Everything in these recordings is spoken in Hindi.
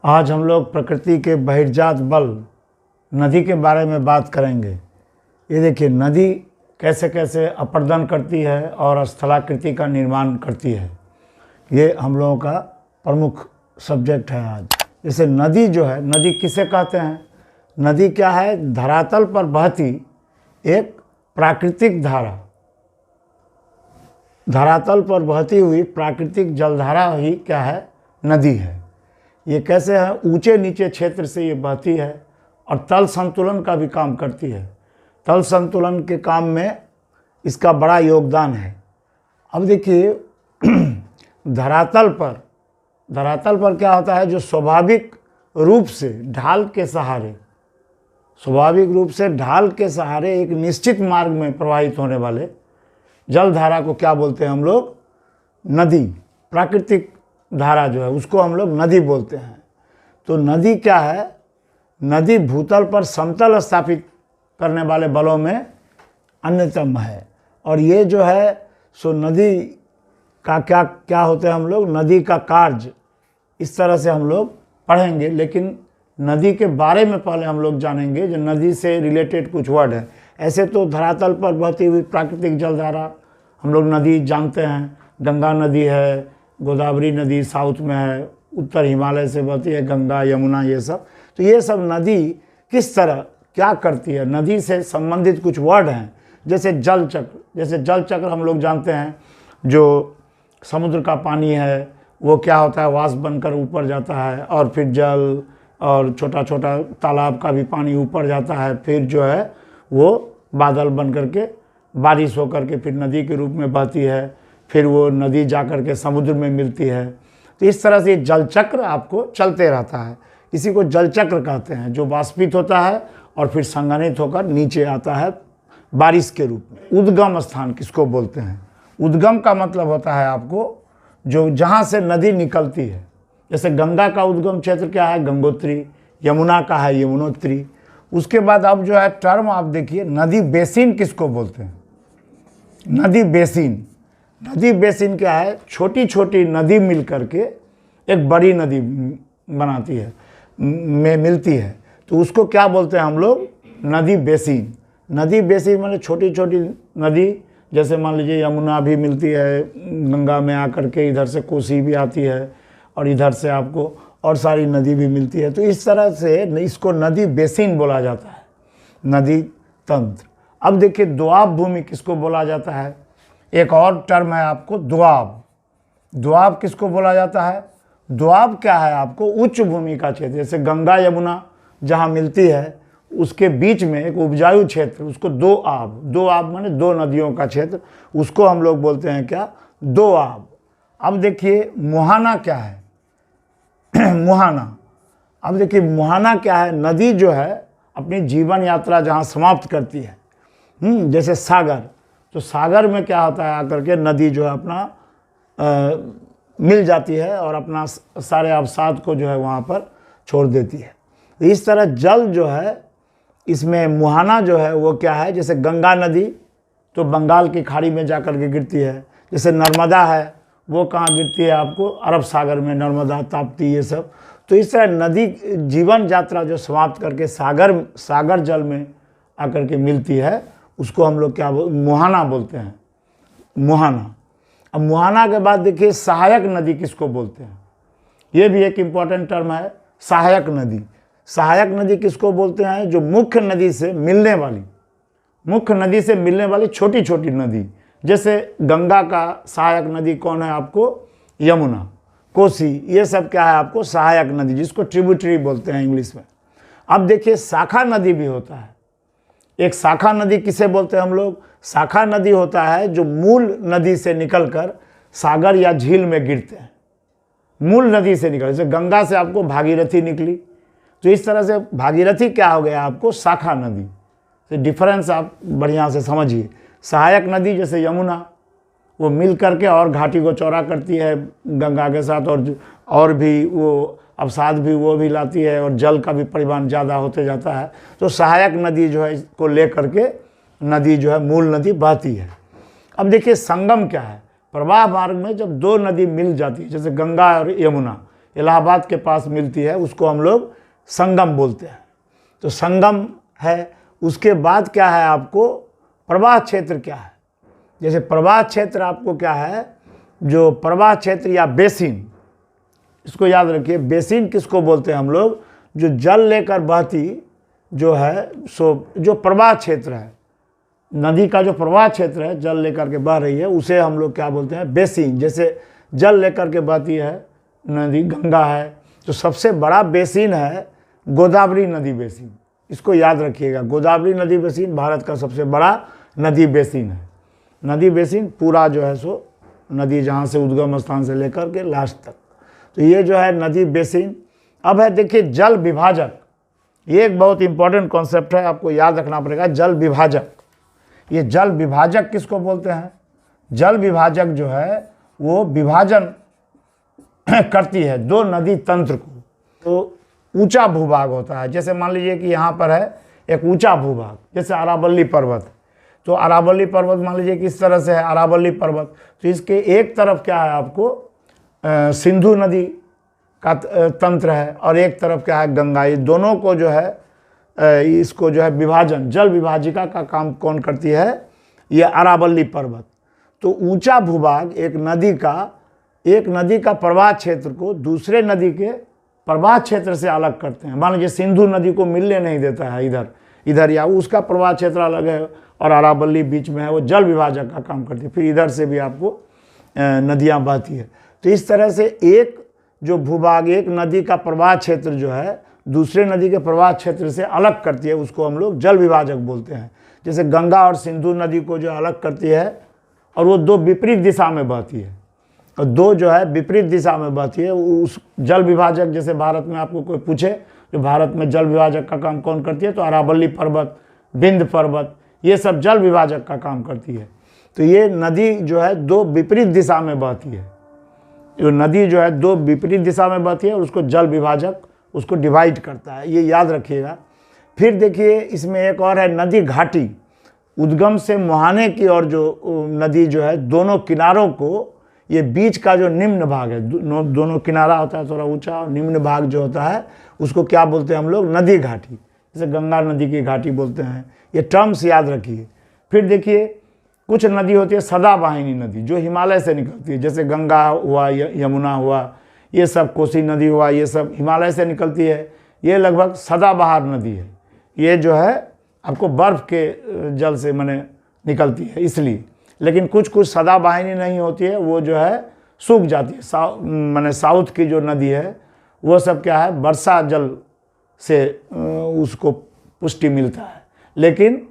आज हम लोग प्रकृति के बहिर्जात बल नदी के बारे में बात करेंगे। ये देखिए नदी कैसे कैसे अपर्दन करती है और स्थलाकृति का निर्माण करती है। ये हम लोगों का प्रमुख सब्जेक्ट है आज। जैसे नदी जो है, नदी किसे कहते हैं? नदी क्या है? धरातल पर बहती एक प्राकृतिक धारा, धरातल पर बहती हुई प्राकृतिक जलधारा ही क्या है? नदी है। ये कैसे है? ऊंचे नीचे क्षेत्र से ये बहती है और तल संतुलन का भी काम करती है। तल संतुलन के काम में इसका बड़ा योगदान है। अब देखिए धरातल पर क्या होता है? जो स्वाभाविक रूप से ढाल के सहारे एक निश्चित मार्ग में प्रवाहित होने वाले जलधारा को क्या बोलते हैं हम लोग? नदी। प्राकृतिक धारा जो है उसको हम लोग नदी बोलते हैं। तो नदी क्या है? नदी भूतल पर समतल स्थापित करने वाले बलों में अन्यतम है। और ये जो है सो नदी का क्या होते हैं हम लोग? नदी का कार्य इस तरह से हम लोग पढ़ेंगे, लेकिन नदी के बारे में पहले हम लोग जानेंगे जो नदी से रिलेटेड कुछ वर्ड है। ऐसे तो धरातल पर बहती हुई प्राकृतिक जलधारा हम लोग नदी जानते हैं। गंगा नदी है, गोदावरी नदी साउथ में है, उत्तर हिमालय से बहती है गंगा, यमुना, ये सब। तो ये सब नदी किस तरह क्या करती है, नदी से संबंधित कुछ वर्ड हैं। जैसे जल चक्र हम लोग जानते हैं। जो समुद्र का पानी है वो क्या होता है? वाष्प बनकर ऊपर जाता है और फिर जल और छोटा छोटा तालाब का भी पानी ऊपर जाता है, फिर जो है वो बादल बन करके बारिश होकर के फिर नदी के रूप में बहती है, फिर वो नदी जा कर के समुद्र में मिलती है। तो इस तरह से जल चक्र आपको चलते रहता है। इसी को जल चक्र कहते हैं, जो वाष्पित होता है और फिर संघनित होकर नीचे आता है बारिश के रूप में। उद्गम स्थान किसको बोलते हैं? उद्गम का मतलब होता है आपको जो जहाँ से नदी निकलती है। जैसे गंगा का उद्गम क्षेत्र क्या है? गंगोत्री। यमुना का है यमुनोत्री। उसके बाद अब जो है टर्म आप देखिए, नदी बेसिन किसको बोलते हैं? नदी बेसिन क्या है? छोटी छोटी नदी मिल करके एक बड़ी नदी बनाती है, में मिलती है, तो उसको क्या बोलते हैं हम लोग? नदी बेसिन। नदी बेसिन मतलब छोटी छोटी नदी। जैसे मान लीजिए यमुना भी मिलती है गंगा में आकर के, इधर से कोसी भी आती है और इधर से आपको और सारी नदी भी मिलती है। तो इस तरह से इसको नदी बेसिन बोला जाता है, नदी तंत्र। अब देखिए दोआब भूमि किसको बोला जाता है? एक और टर्म है आपको दोआब। दोआब किसको बोला जाता है? दोआब क्या है आपको? उच्च भूमि का क्षेत्र। जैसे गंगा यमुना जहाँ मिलती है उसके बीच में एक उपजाऊ क्षेत्र, उसको दोआब माने दो नदियों का क्षेत्र, उसको हम लोग बोलते हैं क्या? दोआब। अब देखिए मुहाना क्या है? मुहाना। अब देखिए मुहाना क्या है? नदी जो है अपनी जीवन यात्रा जहाँ समाप्त करती है, जैसे सागर, तो सागर में क्या होता है? आकर के नदी जो है अपना मिल जाती है और अपना सारे अवसाद को जो है वहाँ पर छोड़ देती है। तो इस तरह जल जो है इसमें मुहाना जो है वो क्या है? जैसे गंगा नदी तो बंगाल की खाड़ी में जाकर के गिरती है। जैसे नर्मदा है वो कहाँ गिरती है? आपको अरब सागर में, नर्मदा, ताप्ती, ये सब। तो इस तरह नदी जीवन यात्रा जो समाप्त करके सागर जल में आकर के मिलती है, उसको हम लोग क्या मुहाना बोलते हैं, मुहाना। अब मुहाना के बाद देखिए सहायक नदी किसको बोलते हैं? ये भी एक इम्पॉर्टेंट टर्म है, सहायक नदी। सहायक नदी किसको बोलते हैं? जो मुख्य नदी से मिलने वाली छोटी छोटी नदी। जैसे गंगा का सहायक नदी कौन है आपको? यमुना, कोसी, ये सब क्या है आपको? सहायक नदी, जिसको ट्रिब्यूटरी बोलते हैं इंग्लिश में। अब देखिए शाखा नदी भी होता है। एक शाखा नदी किसे बोलते हैं हम लोग? शाखा नदी होता है जो मूल नदी से निकलकर सागर या झील में गिरते हैं। मूल नदी से निकल, जैसे गंगा से आपको भागीरथी निकली, तो इस तरह से भागीरथी क्या हो गया आपको? शाखा नदी। तो डिफरेंस आप बढ़िया से समझिए। सहायक नदी जैसे यमुना, वो मिल करके और घाटी को चौड़ा करती है गंगा के साथ, और भी वो अवसाद भी वो भी लाती है और जल का भी परिमाण ज़्यादा होते जाता है। तो सहायक नदी जो है इसको ले करके नदी जो है मूल नदी बहती है। अब देखिए संगम क्या है? प्रवाह मार्ग में जब दो नदी मिल जाती है, जैसे गंगा और यमुना, इलाहाबाद के पास मिलती है, उसको हम लोग संगम बोलते हैं। तो संगम है। उसके बाद क्या है आपको प्रवाह क्षेत्र क्या है। जैसे प्रवाह क्षेत्र आपको क्या है, जो प्रवाह क्षेत्र या बेसिन, इसको याद रखिए। बेसिन किसको बोलते हैं हम लोग, जो जल लेकर बहती जो है, सो जो प्रवाह क्षेत्र है, नदी का जो प्रवाह क्षेत्र है, जल लेकर के बह रही है, उसे हम लोग क्या बोलते हैं, बेसिन। जैसे जल लेकर के बहती है नदी, गंगा है, तो सबसे बड़ा बेसिन है गोदावरी नदी बेसिन। इसको याद रखिएगा, गोदावरी नदी बेसिन भारत का सबसे बड़ा नदी बेसिन है। नदी बेसिन पूरा जो है सो नदी जहाँ से उद्गम स्थान से लेकर के लास्ट तक, तो ये जो है नदी बेसिन। अब है देखिए जल विभाजक, ये एक बहुत इंपॉर्टेंट कॉन्सेप्ट है, आपको याद रखना पड़ेगा। जल विभाजक, ये जल विभाजक किसको बोलते हैं, जल विभाजक जो है वो विभाजन करती है दो नदी तंत्र को। तो ऊंचा भूभाग होता है, जैसे मान लीजिए कि यहाँ पर है एक ऊंचा भूभाग, जैसे अरावली पर्वत, तो अरावली पर्वत मान लीजिए किस तरह से है अरावली पर्वत, तो इसके एक तरफ क्या है आपको सिंधु नदी का तंत्र है और एक तरफ क्या है गंगा। ये दोनों को जो है इसको जो है विभाजन, जल विभाजिका का काम कौन करती है, ये अरावली पर्वत। तो ऊंचा भूभाग एक नदी का प्रवाह क्षेत्र को दूसरे नदी के प्रवाह क्षेत्र से अलग करते हैं। मान लीजिए सिंधु नदी को मिलने नहीं देता है इधर या उसका प्रवाह क्षेत्र अलग है और अरावली बीच में है, वो जल विभाजक का काम करती है। फिर इधर से भी आपको नदियाँ बहती है। तो इस तरह से एक जो भूभाग, एक नदी का प्रवाह क्षेत्र जो है दूसरे नदी के प्रवाह क्षेत्र से अलग करती है, उसको हम लोग जल विभाजक बोलते हैं। जैसे गंगा और सिंधु नदी को जो अलग करती है और वो दो विपरीत दिशा में बहती है, और दो जो है विपरीत दिशा में बहती है, उस जल विभाजक, जैसे भारत में आपको कोई पूछे जो भारत में जल विभाजक का काम कौन करती है, तो अरावली पर्वत, विंध्य पर्वत, ये सब जल विभाजक का काम करती है। तो ये नदी जो है दो विपरीत दिशा में बहती है, जो नदी जो है दो विपरीत दिशा में बहती है और उसको जल विभाजक उसको डिवाइड करता है, ये याद रखिएगा। फिर देखिए इसमें एक और है नदी घाटी, उद्गम से मुहाने की और जो नदी जो है दोनों किनारों को, ये बीच का जो निम्न भाग है, दोनों किनारा होता है थोड़ा ऊंचा, और निम्न भाग जो होता है उसको क्या बोलते हैं हम लोग, नदी घाटी। जैसे गंगा नदी की घाटी बोलते हैं, ये टर्म्स याद रखिए। फिर देखिए कुछ नदी होती है सदाबाहिनी नदी, जो हिमालय से निकलती है, जैसे गंगा हुआ, यमुना हुआ, ये सब, कोसी नदी हुआ, ये सब हिमालय से निकलती है, ये लगभग सदाबहार नदी है। ये जो है आपको बर्फ़ के जल से मैंने निकलती है इसलिए। लेकिन कुछ सदाबाहिनी नहीं होती है, वो जो है सूख जाती है। मैंने साउथ की जो नदी है वो सब क्या है, वर्षा जल से उसको पुष्टि मिलता है। लेकिन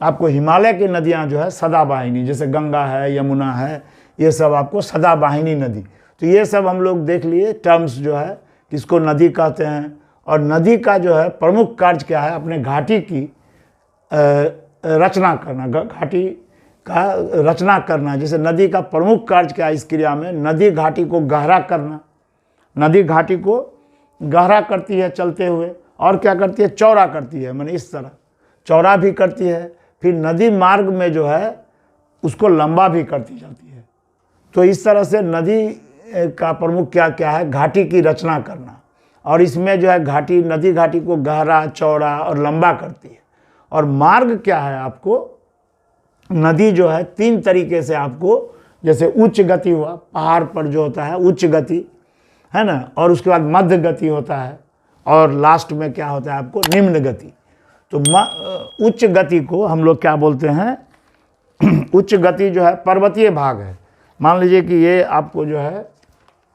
आपको हिमालय की नदियां जो है सदाबाहिनी, जैसे गंगा है, यमुना है, ये सब आपको सदाबाहिनी नदी। तो ये सब हम लोग देख लिए टर्म्स जो है किसको नदी कहते हैं। और नदी का जो है प्रमुख कार्य क्या है, अपने घाटी की रचना करना, घाटी का रचना करना। जैसे नदी का प्रमुख कार्य क्या है इस क्रिया में, नदी घाटी को गहरा करना, नदी घाटी को गहरा करती है चलते हुए, और क्या करती है, चौड़ा करती है, मैंने इस तरह चौड़ा भी करती है। फिर नदी मार्ग में जो है उसको लंबा भी करती जाती है। तो इस तरह से नदी का प्रमुख क्या क्या है, घाटी की रचना करना, और इसमें जो है घाटी, नदी घाटी को गहरा, चौड़ा और लंबा करती है। और मार्ग क्या है, आपको नदी जो है तीन तरीके से आपको, जैसे उच्च गति हुआ, पहाड़ पर जो होता है उच्च गति है ना, और उसके बाद मध्य गति होता है, और लास्ट में क्या होता है आपको निम्न गति। तो उच्च गति को हम लोग क्या बोलते हैं, उच्च गति जो है पर्वतीय भाग है। मान लीजिए कि ये आपको जो है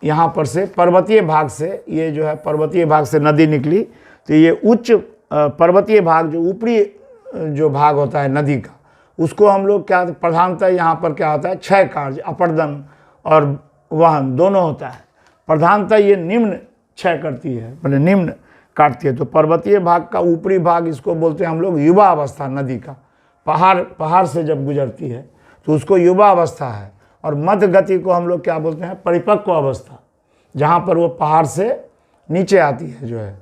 यहाँ पर से पर्वतीय भाग से, ये जो है पर्वतीय भाग से नदी निकली, तो ये उच्च पर्वतीय भाग जो ऊपरी जो भाग होता है नदी का, उसको हम लोग क्या प्रधानतः यहाँ पर क्या होता है, क्षय कार्य, अपर्दन और वहन दोनों होता है। प्रधानतः ये निम्न क्षय करती है, मतलब निम्न काटती है। तो पर्वतीय भाग का ऊपरी भाग इसको बोलते हैं हम लोग युवा अवस्था नदी का, पहाड़ से जब गुजरती है तो उसको युवा अवस्था है। और मध्य गति को हम लोग क्या बोलते हैं, परिपक्व अवस्था, जहाँ पर वो पहाड़ से नीचे आती है जो है।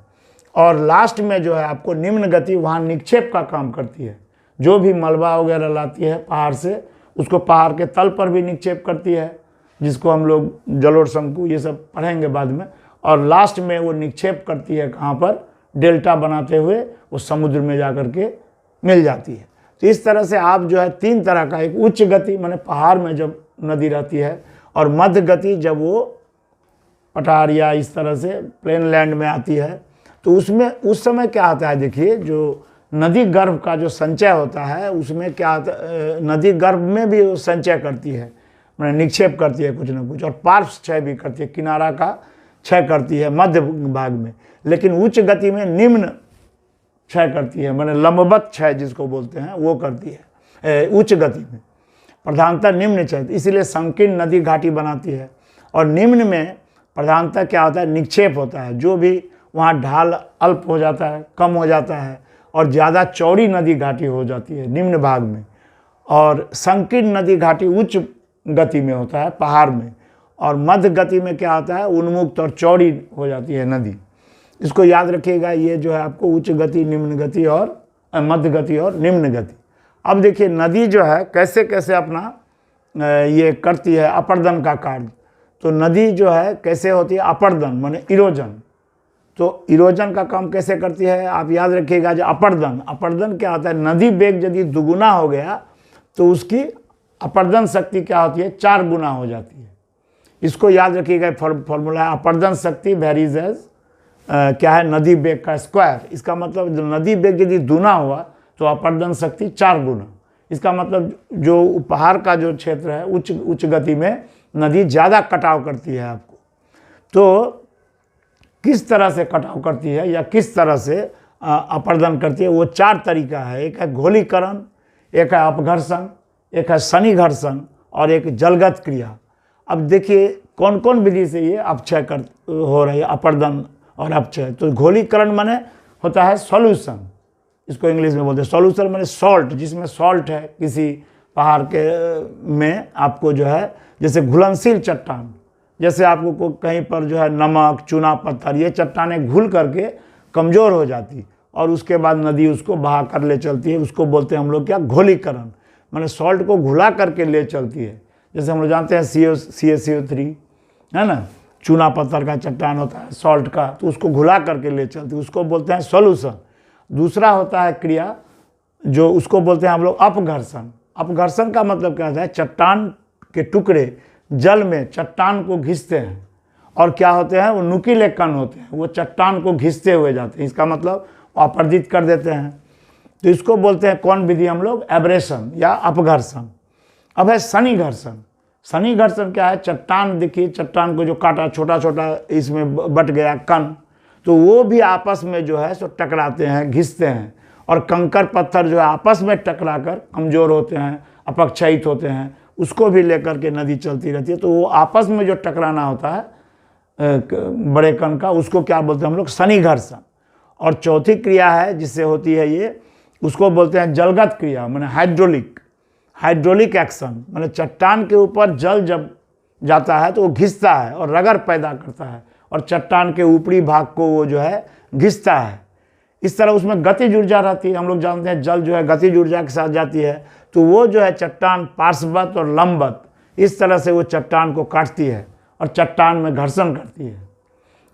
और लास्ट में जो है आपको निम्न गति, वहाँ निक्षेप का काम करती है, जो भी मलबा वगैरह लाती है पहाड़ से उसको पहाड़ के तल पर भी निक्षेप करती है, जिसको हम लोग जलोढ़ शंकु ये सब पढ़ेंगे बाद में। और लास्ट में वो निक्षेप करती है कहाँ पर, डेल्टा बनाते हुए वो समुद्र में जा कर के मिल जाती है। तो इस तरह से आप जो है 3 तरह का, एक उच्च गति माने पहाड़ में जब नदी रहती है, और मध्य गति जब वो पठार या इस तरह से प्लेन लैंड में आती है। तो उसमें उस समय क्या आता है, देखिए जो नदी गर्भ का जो संचय होता है उसमें क्या आता है, नदी गर्भ में भी वो संचय करती है, मैंने निक्षेप करती है कुछ ना कुछ, और पार्श्व क्षय भी करती है, किनारा का क्षय करती है मध्य भाग में। लेकिन उच्च गति में निम्न क्षय करती है, मैंने लंबवत क्षय जिसको बोलते हैं वो करती है उच्च गति में, प्रधानतः निम्न क्षय। इसीलिए संकीर्ण नदी घाटी बनाती है। और निम्न में प्रधानतः क्या होता है, निक्षेप होता है, जो भी वहाँ ढाल अल्प हो जाता है, कम हो जाता है, और ज़्यादा चौड़ी नदी घाटी हो जाती है निम्न भाग में। और संकीर्ण नदी घाटी उच्च गति में होता है, पहाड़ में। और मध्य गति में क्या होता है, उन्मुक्त और चौड़ी हो जाती है नदी। इसको याद रखिएगा, ये जो है आपको उच्च गति, निम्न गति और मध्य गति और निम्न गति। अब देखिए नदी जो है कैसे कैसे अपना ये करती है अपर्दन का कार्य। तो नदी जो है कैसे होती है, अपर्दन माने इरोजन। तो इरोजन का काम कैसे करती है, आप याद रखिएगा। जो अपर्दन क्या होता है, नदी वेग यदि दुगुना हो गया तो उसकी अपर्दन शक्ति क्या होती है, 4 गुना हो जाती है। इसको याद रखिएगा, फॉर्मूला है अपर्दन शक्ति वेरीज एज क्या है, नदी वेग का स्क्वायर। इसका मतलब नदी वेग यदि दूना हुआ तो अपर्दन शक्ति 4 गुना। इसका मतलब जो पहाड़ का जो क्षेत्र है उच्च गति में नदी ज़्यादा कटाव करती है आपको। तो किस तरह से कटाव करती है या किस तरह से अपर्दन करती है, वो 4 तरीका है। एक है घोलीकरण, एक है अपघर्षण, एक है शनिघर्षण और एक जलगत क्रिया। अब देखिए कौन कौन विधि से ये अपक्षय हो रही है, अपर्दन और अपक्षय। तो घोलीकरण माने होता है सॉल्यूशन, इसको इंग्लिश में बोलते हैं सॉल्यूशन, माने सॉल्ट, जिसमें सॉल्ट है किसी पहाड़ के में आपको जो है, जैसे घुलनशील चट्टान, जैसे आपको कहीं पर जो है नमक, चूना पत्थर, ये चट्टानें घुल करके कमज़ोर हो जाती और उसके बाद नदी उसको बहा कर ले चलती है। उसको बोलते हैं हम लोग क्या, घोलीकरण, माने सॉल्ट को घुला करके ले चलती है। जैसे हम लोग जानते हैं CaCO3 है ना, चूना पत्थर का चट्टान होता है सॉल्ट का, तो उसको घुला करके ले चलती है, उसको बोलते हैं सॉल्यूशन। दूसरा होता है क्रिया जो उसको बोलते हैं हम लोग अपघर्षण। अपघर्षण का मतलब क्या होता है, चट्टान के टुकड़े जल में चट्टान को घिसते हैं और क्या होते हैं, वो नुकीले कण होते हैं, वो चट्टान को घिसते हुए जाते हैं। इसका मतलब अपर्दित कर देते हैं। तो इसको बोलते हैं कौन विधि, हम लोग एब्रेशन या अपघर्षण। अब है शनिघर्षण। शनिघर्षण क्या है, चट्टान देखिए, चट्टान को जो काटा, छोटा छोटा इसमें बट गया कण, तो वो भी आपस में जो है सो टकराते हैं, घिसते हैं। और कंकर पत्थर जो है आपस में टकरा कर कमज़ोर होते हैं, अपक्षयित होते हैं, उसको भी लेकर के नदी चलती रहती है। तो वो आपस में जो टकराना होता है बड़े कण का, उसको क्या बोलते हैं हम लोग, शनिघर्षण। और चौथी क्रिया है जिससे होती है ये, उसको बोलते हैं जलगत क्रिया, माने हाइड्रोलिक एक्शन। माने चट्टान के ऊपर जल जब जाता है तो वो घिसता है और रगड़ पैदा करता है और चट्टान के ऊपरी भाग को वो जो है घिसता है। इस तरह उसमें गतिज ऊर्जा रहती है। हम लोग जानते हैं जल जो है गतिज ऊर्जा के साथ जाती है, तो वो जो है चट्टान पार्श्ववत और लंबवत इस तरह से वो चट्टान को काटती है और चट्टान में घर्षण करती है,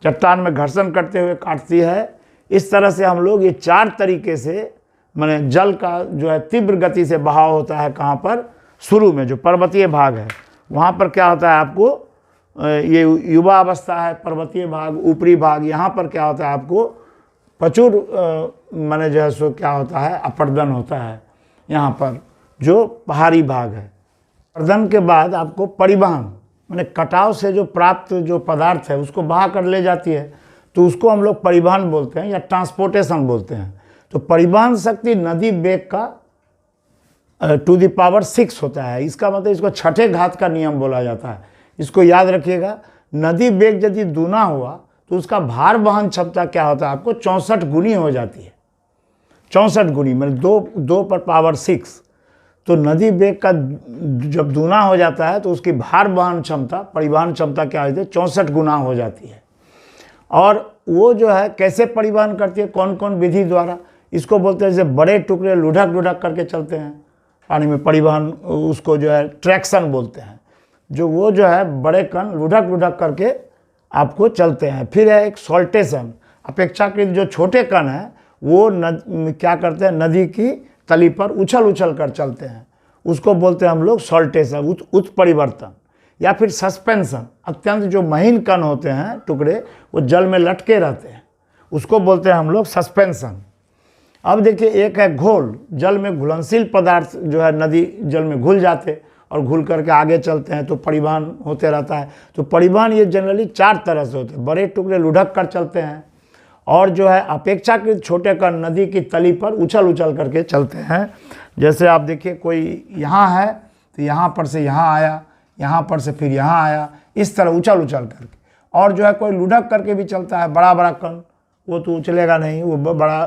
चट्टान में घर्षण करते हुए काटती है। इस तरह से हम लोग ये 4 तरीके से, माने जल का जो है तीव्र गति से बहाव होता है कहाँ पर, शुरू में जो पर्वतीय भाग है वहाँ पर क्या होता है आपको, ये युवा अवस्था है, पर्वतीय भाग, ऊपरी भाग, यहाँ पर क्या होता है आपको प्रचुर माने जो है सो क्या होता है, अपर्दन होता है यहाँ पर जो पहाड़ी भाग है। अपर्दन के बाद आपको परिवहन, माने कटाव से जो प्राप्त जो पदार्थ है उसको बहा कर ले जाती है, तो उसको हम लोग परिवहन बोलते हैं या ट्रांसपोर्टेशन बोलते हैं। तो परिवहन शक्ति नदी वेग का 6 होता है। इसका मतलब इसको छठे घात का नियम बोला जाता है। इसको याद रखिएगा, नदी वेग यदि दूना हुआ तो उसका भार वहन क्षमता क्या होता है आपको 64 गुनी हो जाती है। 64 गुनी मतलब 2 पर पावर 6। तो नदी वेग का जब दूना हो जाता है तो उसकी भार वहन क्षमता, परिवहन क्षमता क्या होती है, 64 गुना हो जाती है। और वो जो है कैसे परिवहन करती है, कौन कौन विधि द्वारा, इसको बोलते हैं जैसे बड़े टुकड़े लुढ़क करके चलते हैं पानी में, परिवहन उसको जो है ट्रैक्शन बोलते हैं। जो वो जो है बड़े कण लुढ़क करके आपको चलते हैं। फिर है एक सॉल्टेशन, अपेक्षाकृत जो छोटे कण हैं वो क्या करते हैं, नदी की तली पर उछल उछल कर चलते हैं, उसको बोलते हैं हम लोग सॉल्टेशन, उत्परिवर्तन। या फिर सस्पेंशन, अत्यंत जो महीन कण होते हैं टुकड़े, वो जल में लटके रहते हैं, उसको बोलते हैं हम लोग सस्पेंशन। अब देखिए एक है घोल, जल में घुलनशील पदार्थ जो है नदी जल में घुल जाते और घुल करके आगे चलते हैं तो परिवहन होते रहता है। तो परिवहन ये जनरली 4 तरह से होते हैं, बड़े टुकड़े लुढ़क कर चलते हैं, और जो है अपेक्षाकृत छोटे कण नदी की तली पर उछल उछल करके चलते हैं। जैसे आप देखिए कोई यहाँ है तो यहाँ पर से यहाँ आया, यहाँ पर से फिर यहाँ आया, इस तरह उछल उछल करके। और जो है कोई लुढ़क करके भी चलता है, बड़ा बड़ा कण, वो तो उछलेगा नहीं, वो बड़ा।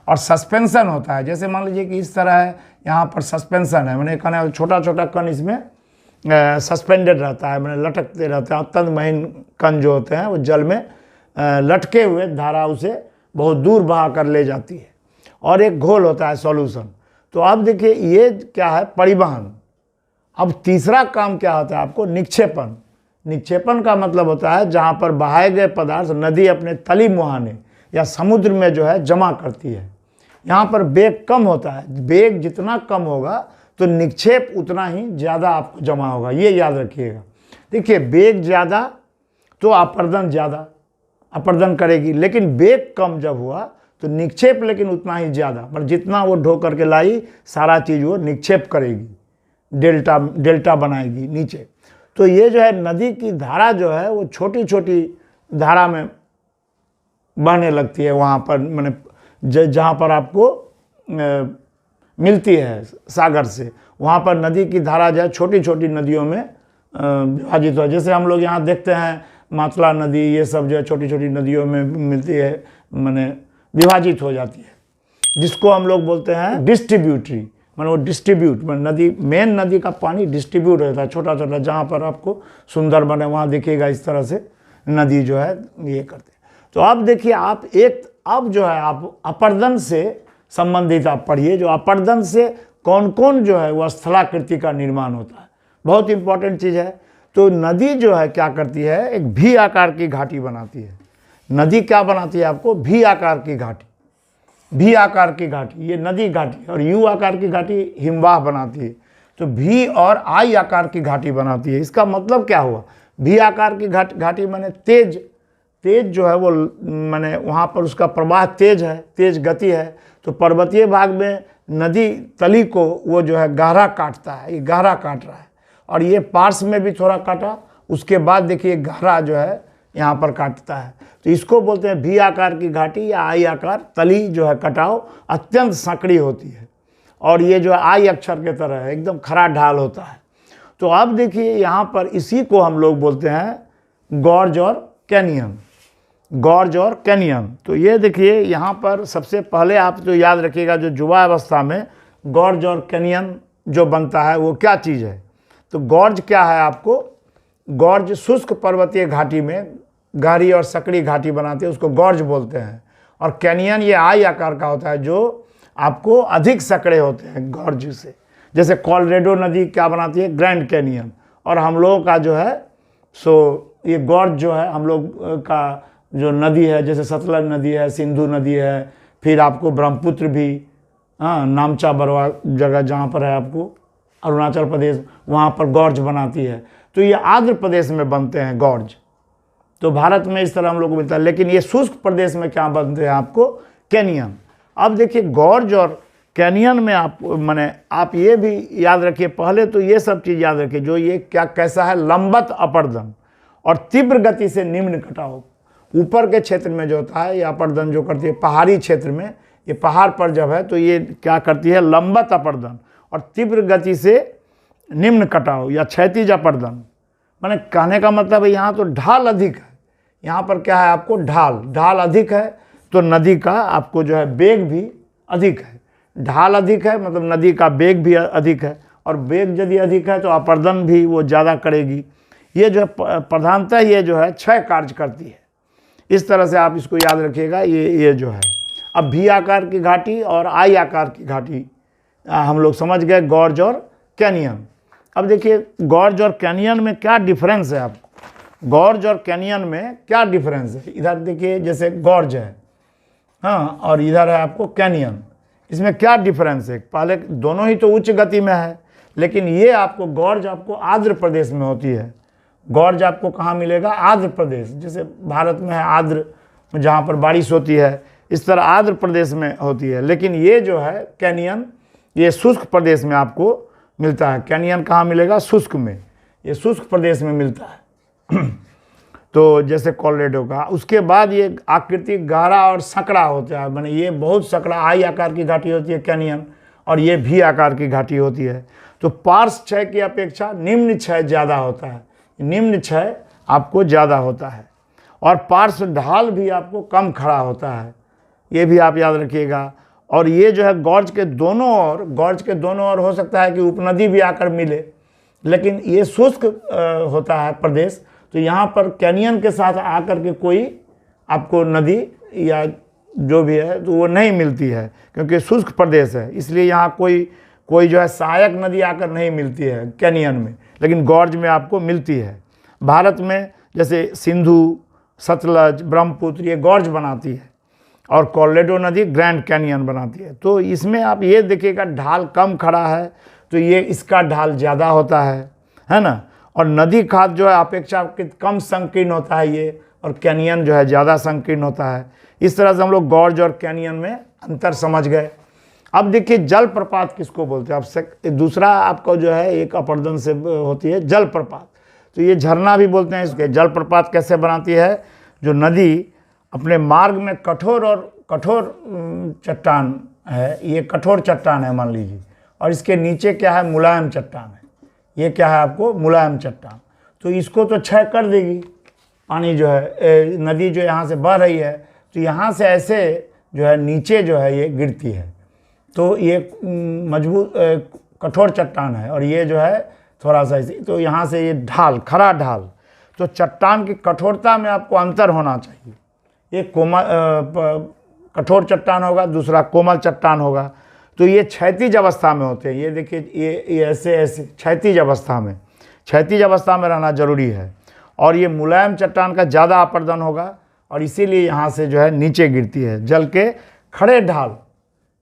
और सस्पेंशन होता है, जैसे मान लीजिए कि इस तरह है, यहाँ पर सस्पेंशन है, मैंने कहना है छोटा छोटा कण इसमें सस्पेंडेड रहता है, मैंने लटकते रहते हैं। अत्यंत महीन कण जो होते हैं वो जल में लटके हुए, धारा उसे बहुत दूर बहा कर ले जाती है। और एक घोल होता है सॉल्यूशन। तो अब देखिए ये क्या है, परिवहन। अब तीसरा काम क्या होता है आपको, निक्षेपण। निक्षेपण का मतलब होता है जहाँ पर बहाए गए पदार्थ नदी अपने तली मुहाने या समुद्र में जो है जमा करती है। यहाँ पर वेग कम होता है, वेग जितना कम होगा तो निक्षेप उतना ही ज़्यादा आपको जमा होगा, ये याद रखिएगा। देखिए वेग ज़्यादा तो अपर्दन ज़्यादा, अपर्दन करेगी, लेकिन वेग कम जब हुआ तो निक्षेप लेकिन उतना ही ज़्यादा, मतलब जितना वो ढो करके लाई सारा चीज़ वो निक्षेप करेगी, डेल्टा बनाएगी नीचे। तो ये जो है नदी की धारा जो है वो छोटी छोटी धारा में बहने लगती है, वहाँ पर मैंने जहाँ पर आपको मिलती है सागर से, वहाँ पर नदी की धारा जो है छोटी छोटी नदियों में विभाजित हो। जैसे हम लोग यहाँ देखते हैं मातला नदी, ये सब जो है छोटी छोटी नदियों में मिलती है, मैंने विभाजित हो जाती है, जिसको हम लोग बोलते हैं डिस्ट्रीब्यूटरी। मैंने वो डिस्ट्रीब्यूट, मैंने नदी, मेन नदी का पानी डिस्ट्रीब्यूट होता है छोटा छोटा, जहाँ पर आपको सुंदर बने वहाँ देखिएगा इस तरह से नदी जो है ये करते हैं। तो अब देखिए आप अब जो है आप अपर्दन से संबंधित आप पढ़िए, जो अपर्दन से कौन कौन जो है वह स्थलाकृति का निर्माण होता है, बहुत इंपॉर्टेंट चीज़ है। तो नदी जो है क्या करती है, एक भी आकार की घाटी बनाती है। नदी क्या बनाती है आपको, भी आकार की घाटी, भी आकार की घाटी, ये नदी घाटी, और यू आकार की घाटी हिमवाह बनाती है। तो भी और आई आकार की घाटी बनाती है। इसका मतलब क्या हुआ, भी आकार की घाटी माने तेज जो है वो, माने वहाँ पर उसका प्रवाह तेज है, तेज गति है। तो पर्वतीय भाग में नदी तली को वो जो है गहरा काटता है, ये गहरा काट रहा है, और ये पार्श्व में भी थोड़ा काटा, उसके बाद देखिए गहरा जो है यहाँ पर काटता है। तो इसको बोलते हैं भी आकार की घाटी या आई आकार। तली जो है कटाव अत्यंत संकरी होती है, और ये जो है आई अक्षर के तरह है, एकदम खरा ढाल होता है। तो अब देखिए यहाँ पर इसी को हम लोग बोलते हैं गॉर्ज और कैनियन, गॉर्ज और कैनियन। तो ये देखिए यहाँ पर सबसे पहले आप तो याद रखिएगा, जो युवा अवस्था में गॉर्ज और कैनियन जो बनता है वो क्या चीज़ है। तो गॉर्ज क्या है आपको, गॉर्ज शुष्क पर्वतीय घाटी में गहरी और सकड़ी घाटी बनाते हैं, उसको गॉर्ज बोलते हैं। और कैनियन ये आई आकार का होता है, जो आपको अधिक सकड़े होते हैं गॉर्ज से। जैसे कोलोराडो नदी क्या बनाती है, ग्रैंड कैनियन। और हम लोगों का जो है ये गॉर्ज जो है हम लोग का जो नदी है, जैसे सतलज नदी है, सिंधु नदी है, फिर आपको ब्रह्मपुत्र भी, हाँ, नामचा बरवा जगह जहाँ पर है आपको अरुणाचल प्रदेश, वहाँ पर गॉर्ज बनाती है। तो ये आंध्र प्रदेश में बनते हैं गॉर्ज। तो भारत में इस तरह हम लोग को मिलता है, लेकिन ये शुष्क प्रदेश में क्या बनते हैं आपको, कैनियन। अब देखिए गॉर्ज और कैनियन में आप ये भी याद रखिए, पहले तो ये सब चीज़ याद रखिए, जो ये क्या कैसा है, लंबत अपर्दन और तीव्र गति से निम्न कटाव। ऊपर के क्षेत्र में जो होता है ये अपर्दन जो करती है, पहाड़ी क्षेत्र में, ये पहाड़ पर जब है तो ये क्या करती है, लंबत अपर्दन और तीव्र गति से निम्न कटाव या क्षैतिज अपर्दन। मैंने कहने का मतलब है यहाँ तो ढाल अधिक है, यहाँ पर क्या है आपको, ढाल अधिक है, तो नदी का आपको जो है वेग भी अधिक है। ढाल अधिक है मतलब नदी का वेग भी अधिक है, और वेग यदि अधिक है तो अपर्दन भी वो ज़्यादा करेगी। ये जो है प्रधानतः ये जो है क्षय कार्य करती है। इस तरह से आप इसको याद रखिएगा, ये जो है। अब भी आकार की घाटी और आई आकार की घाटी हम लोग समझ गए, गॉर्ज और कैनियन। अब देखिए गॉर्ज और कैनियन में क्या डिफरेंस है आपको। गॉर्ज और कैनियन में क्या डिफरेंस है। इधर देखिए जैसे गॉर्ज है, हाँ, और इधर है आपको कैनियन, इसमें क्या डिफरेंस है। पहले दोनों ही तो उच्च गति में है, लेकिन ये आपको गॉर्ज आपको आर्द्र प्रदेश में होती है। गॉर्ज आपको कहाँ मिलेगा, आर्द्र प्रदेश, जैसे भारत में है आर्द्र, जहाँ पर बारिश होती है, इस तरह आर्द्र प्रदेश में होती है। लेकिन ये जो है कैनियन, ये शुष्क प्रदेश में आपको मिलता है। कैनियन कहाँ मिलेगा, शुष्क में, ये शुष्क प्रदेश में मिलता है। तो जैसे कोलोराडो का, उसके बाद ये आकृति गहरा और सकड़ा होता है, माने ये बहुत सकड़ा आई आकार की घाटी होती है कैनियन, और ये भी आकार की घाटी होती है। तो पार्श्व क्षय की अपेक्षा निम्न क्षय ज़्यादा होता है, निम्न क्षय आपको ज़्यादा होता है, और पार्श्व ढाल भी आपको कम खड़ा होता है, ये भी आप याद रखिएगा। और ये जो है गॉर्ज के दोनों ओर, गॉर्ज के दोनों ओर हो सकता है कि उपनदी भी आकर मिले, लेकिन ये शुष्क होता है प्रदेश, तो यहाँ पर कैनियन के साथ आकर के कोई आपको नदी या जो भी है तो वो नहीं मिलती है, क्योंकि शुष्क प्रदेश है, इसलिए यहाँ कोई जो है सहायक नदी आकर नहीं मिलती है कैनियन में, लेकिन गॉर्ज में आपको मिलती है। भारत में जैसे सिंधु, सतलज, ब्रह्मपुत्र ये गॉर्ज बनाती है, और कोलोराडो नदी ग्रैंड कैनियन बनाती है। तो इसमें आप ये देखिएगा ढाल कम खड़ा है, तो ये इसका ढाल ज़्यादा होता है ना। और नदी खात जो है अपेक्षाकृत कम संकीर्ण होता है ये, और कैनियन जो है ज़्यादा संकीर्ण होता है। इस तरह से हम लोग गॉर्ज और कैनियन में अंतर समझ गए। अब देखिए जलप्रपात किसको बोलते हैं। अब दूसरा आपको जो है एक अपरदन से होती है जलप्रपात, तो ये झरना भी बोलते हैं इसके। जलप्रपात कैसे बनाती है, जो नदी अपने मार्ग में कठोर चट्टान है, ये कठोर चट्टान है मान लीजिए, और इसके नीचे क्या है, मुलायम चट्टान है। ये क्या है आपको, मुलायम चट्टान, तो इसको तो क्षय कर देगी पानी जो है, नदी जो यहाँ से बह रही है, तो यहाँ से ऐसे जो है नीचे जो है ये गिरती है, तो ये मजबूत कठोर चट्टान है, और ये जो है थोड़ा सा ऐसे, तो यहाँ से ये ढाल, खड़ा ढाल, तो चट्टान की कठोरता में आपको अंतर होना चाहिए। एक कठोर चट्टान होगा, दूसरा कोमल चट्टान होगा, तो ये क्षैतिज अवस्था में होते हैं। ये देखिए ये ऐसे क्षैतिज अवस्था में रहना जरूरी है, और ये मुलायम चट्टान का ज़्यादा अपर्दन होगा, और इसीलिए यहाँ से जो है नीचे गिरती है। जल के खड़े ढाल,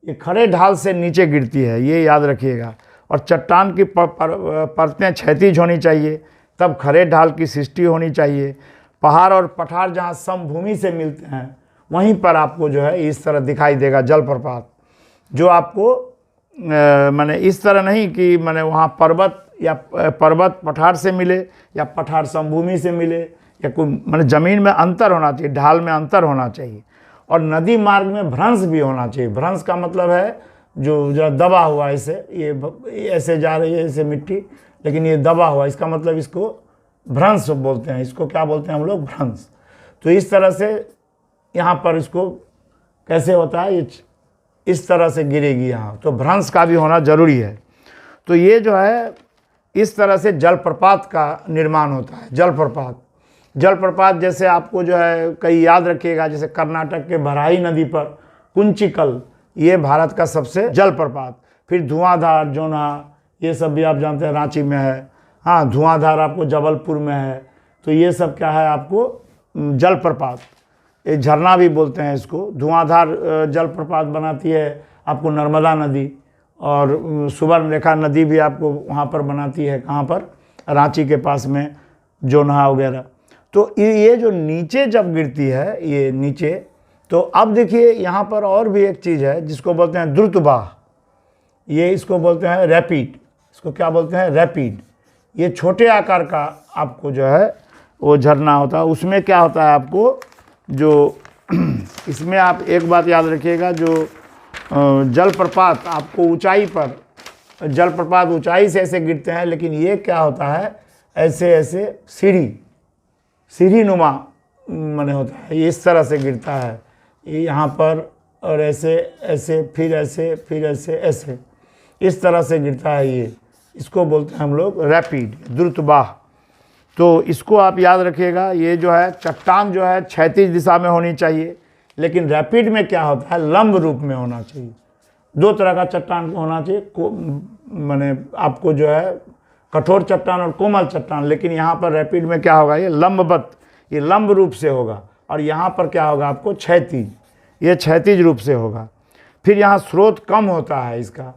ये खड़े ढाल से नीचे गिरती है, ये याद रखिएगा। और चट्टान की परतें क्षैतिज होनी चाहिए, तब खड़े ढाल की सृष्टि होनी चाहिए। पहाड़ और पठार जहाँ समभूमि से मिलते हैं, वहीं पर आपको जो है इस तरह दिखाई देगा जलप्रपात, जो आपको माने इस तरह नहीं कि माने वहाँ पर्वत पठार से मिले, या पठार समभूमि से मिले, या कोई माने ज़मीन में अंतर होना चाहिए, ढाल में अंतर होना चाहिए। और नदी मार्ग में भ्रंश भी होना चाहिए। भ्रंश का मतलब है जो जरा दबा हुआ, ऐसे ये ऐसे जा रही है ऐसे मिट्टी, लेकिन ये दबा हुआ, इसका मतलब इसको भ्रंश बोलते हैं। इसको क्या बोलते हैं हम लोग, भ्रंश। तो इस तरह से यहाँ पर इसको कैसे होता है, ये इस तरह से गिरेगी यहाँ, तो भ्रंश का भी होना जरूरी है। तो ये जो है इस तरह से जलप्रपात का निर्माण होता है। जलप्रपात जैसे आपको जो है कई याद रखिएगा, जैसे कर्नाटक के भराई नदी पर कुंचिकल, ये भारत का सबसे जलप्रपात। फिर धुआंधार, जोन्हा, ये सब भी आप जानते हैं रांची में है। हाँ, धुआंधार आपको जबलपुर में है। तो ये सब क्या है आपको जलप्रपात, एक झरना भी बोलते हैं इसको। धुआंधार जलप्रपात बनाती है आपको नर्मदा नदी, और सुवर्णरेखा नदी भी आपको वहाँ पर बनाती है, कहाँ पर, रांची के पास में, जोन्हा वगैरह। तो ये जो नीचे जब गिरती है, ये नीचे, तो अब देखिए यहाँ पर और भी एक चीज़ है जिसको बोलते हैं द्रुतवाह, ये इसको बोलते हैं रैपिड। इसको क्या बोलते हैं, रैपिड। ये छोटे आकार का आपको जो है वो झरना होता है। उसमें क्या होता है आपको, जो इसमें आप एक बात याद रखिएगा, जो जलप्रपात आपको ऊंचाई पर, जलप्रपात ऊंचाई से ऐसे गिरते हैं, लेकिन ये क्या होता है, ऐसे सीढ़ी नुमा माने होता है, ये इस तरह से गिरता है, ये यहाँ पर, और ऐसे फिर ऐसे इस तरह से गिरता है। ये इसको बोलते हैं हम लोग रैपिड, द्रुतवाह। तो इसको आप याद रखिएगा। ये जो है चट्टान जो है क्षैतिज दिशा में होनी चाहिए, लेकिन रैपिड में क्या होता है, लंब रूप में होना चाहिए। दो तरह का चट्टान होना चाहिए, माने आपको जो है कठोर चट्टान और कोमल चट्टान। लेकिन यहाँ पर रैपिड में क्या होगा, ये लंबवत, ये लंब रूप से होगा, और यहाँ पर क्या होगा आपको, क्षैतिज, ये क्षैतिज रूप से होगा। फिर यहाँ स्रोत कम होता है इसका,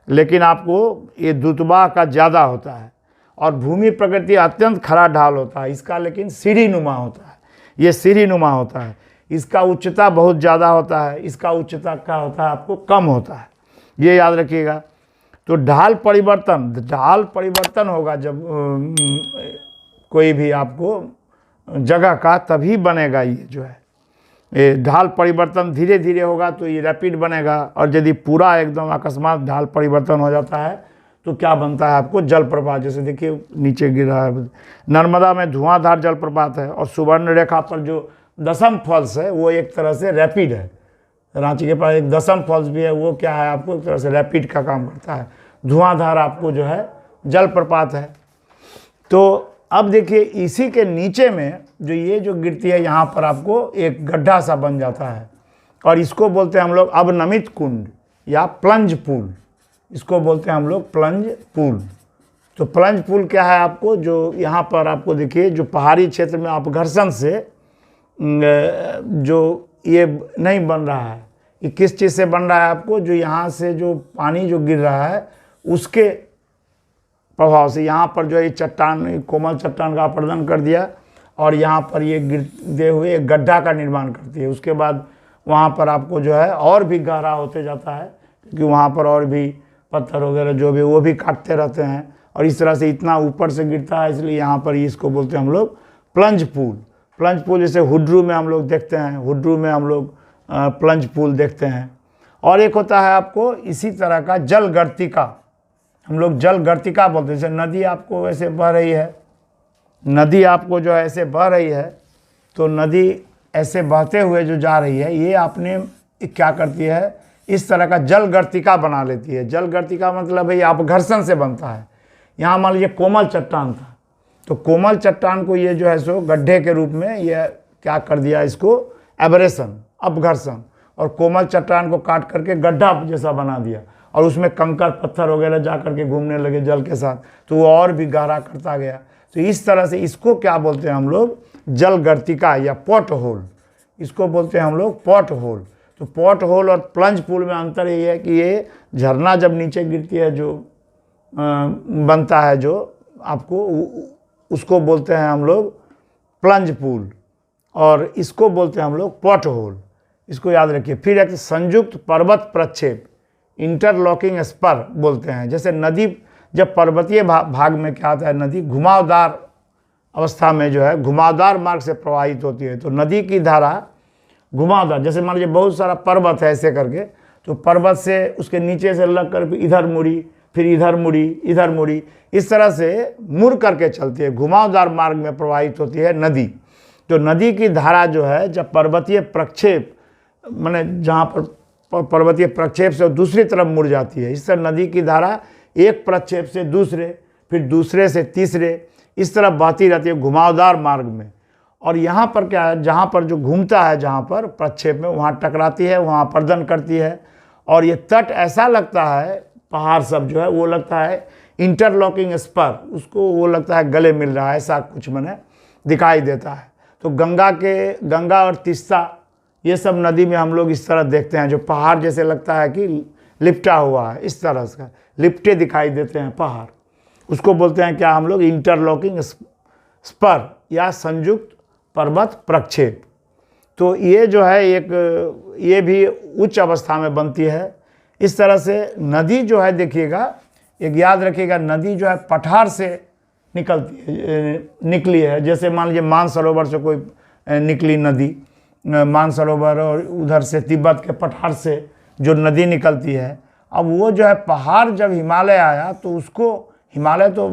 लेकिन आपको ये द्रुतवाह का ज़्यादा होता है। और भूमि प्रकृति अत्यंत खड़ा ढाल होता है इसका, लेकिन सीढ़ी नुमा होता है, ये सीढ़ी नुमा होता है। इसका उच्चता बहुत ज़्यादा होता है, इसका उच्चता क्या होता है आपको, कम होता है, ये याद रखिएगा। तो ढाल परिवर्तन होगा जब कोई भी आपको जगह का, तभी बनेगा ये जो है, ये ढाल परिवर्तन धीरे धीरे होगा तो ये रैपिड बनेगा। और यदि पूरा एकदम अकस्मात ढाल परिवर्तन हो जाता है तो क्या बनता है आपको, जलप्रपात। जैसे देखिए नीचे गिर रहा है, नर्मदा में धुआंधार जलप्रपात है, और सुवर्ण रेखा पर जो दसम फॉल्स है वो एक तरह से रैपिड है। रांची के पास एक दसम फॉल्स भी है, वो क्या है आपको, एक तरह से रैपिड का काम करता है। धुआंधार आपको जो है जलप्रपात है। तो अब देखिए इसी के नीचे में जो ये जो गिरती है, यहाँ पर आपको एक गड्ढा सा बन जाता है, और इसको बोलते हैं हम लोग अवनमित कुंड या प्लंज पूल, इसको बोलते हैं हम लोग प्लंज पूल। तो प्लंज पूल क्या है आपको, जो यहाँ पर आपको देखिए, जो पहाड़ी क्षेत्र में आप घर्षण से जो ये नहीं बन रहा है, ये किस चीज़ से बन रहा है आपको, जो यहाँ से जो पानी जो गिर रहा है उसके प्रभाव से यहाँ पर जो है चट्टान, कोमल चट्टान का अपरदन कर दिया, और यहाँ पर ये गिरते हुए एक गड्ढा का निर्माण करती है। उसके बाद वहाँ पर आपको जो है और भी गहरा होते जाता है, क्योंकि वहाँ पर और भी पत्थर वगैरह जो भी वो भी काटते रहते हैं, और इस तरह से इतना ऊपर से गिरता है, इसलिए यहाँ पर इसको बोलते हैं हम लोग प्लंज पूल। प्लंज पूल जैसे हुड्रू में हम लोग देखते हैं, हुड्रू में हम लोग प्लंज पूल देखते हैं। और एक होता है आपको इसी तरह का जल गर्तिका, हम लोग जल गर्तिका बोलते हैं। जैसे नदी आपको ऐसे बह रही है, नदी आपको जो है ऐसे बह रही है, तो नदी ऐसे बहते हुए जो जा रही है, ये आपने क्या करती है, इस तरह का जल गर्तिका बना लेती है। जल गर्तिका मतलब भाई आप घर्षण से बनता है। यहाँ मान लीजिए कोमल चट्टान था, तो कोमल चट्टान को ये जो है सो गड्ढे के रूप में ये क्या कर दिया, इसको एब्रेशन, अपघर्षण, और कोमल चट्टान को काट करके गड्ढा जैसा बना दिया, और उसमें कंकर पत्थर वगैरह जा करके घूमने लगे जल के साथ, तो वो और भी गहरा करता गया। तो इस तरह से इसको क्या बोलते हैं हम लोग, जल गर्तिका या पॉट होल, इसको बोलते हैं हम लोग पॉट होल। तो पॉट होल और प्लंज पूल में अंतर ये है कि ये झरना जब नीचे गिरती है जो बनता है, जो आपको उसको बोलते हैं हम लोग प्लंज पूल, और इसको बोलते हैं हम लोग पॉट होल, इसको याद रखिए। फिर एक संयुक्त पर्वत प्रक्षेप, इंटरलॉकिंग स्पर बोलते हैं। जैसे नदी जब पर्वतीय भाग में क्या आता है, नदी घुमावदार अवस्था में जो है घुमावदार मार्ग से प्रवाहित होती है, तो नदी की धारा घुमावदार, जैसे मान लीजिए बहुत सारा पर्वत है ऐसे करके, तो पर्वत से उसके नीचे से लग कर इधर मुड़ी, फिर इधर मुड़ी, इधर मुड़ी, इस तरह से मुड़ करके चलती है, घुमावदार मार्ग में प्रवाहित होती है नदी। तो नदी की धारा जो है जब पर्वतीय प्रक्षेप, माने जहाँ पर पर्वतीय प्रक्षेप से दूसरी तरफ मुड़ जाती है, इस तरह नदी की धारा एक प्रक्षेप से दूसरे, फिर दूसरे से तीसरे, इस तरह बहती रहती है घुमावदार मार्ग में। और यहाँ पर क्या है, जहाँ पर जो घूमता है, जहाँ पर प्रक्षेप में, वहाँ टकराती है, वहाँ अपरदन करती है, और ये तट ऐसा लगता है, पहाड़ सब जो है वो लगता है इंटरलॉकिंग स्पर, उसको वो लगता है गले मिल रहा है, ऐसा कुछ मैंने दिखाई देता है। तो गंगा और तीस्ता, ये सब नदी में हम लोग इस तरह देखते हैं, जो पहाड़ जैसे लगता है कि लिपटा हुआ है, इस तरह से लिपटे दिखाई देते हैं पहाड़, उसको बोलते हैं क्या हम लोग, इंटरलॉकिंग स्पर या संयुक्त पर्वत प्रक्षेप। तो ये जो है एक, ये भी उच्च अवस्था में बनती है। इस तरह से नदी जो है देखिएगा, एक याद रखिएगा, नदी जो है पठार से निकली है। जैसे मान लीजिए मानसरोवर से कोई निकली नदी, मानसरोवर, और उधर से तिब्बत के पठार से जो नदी निकलती है, अब वो जो है पहाड़ जब हिमालय आया तो उसको, हिमालय तो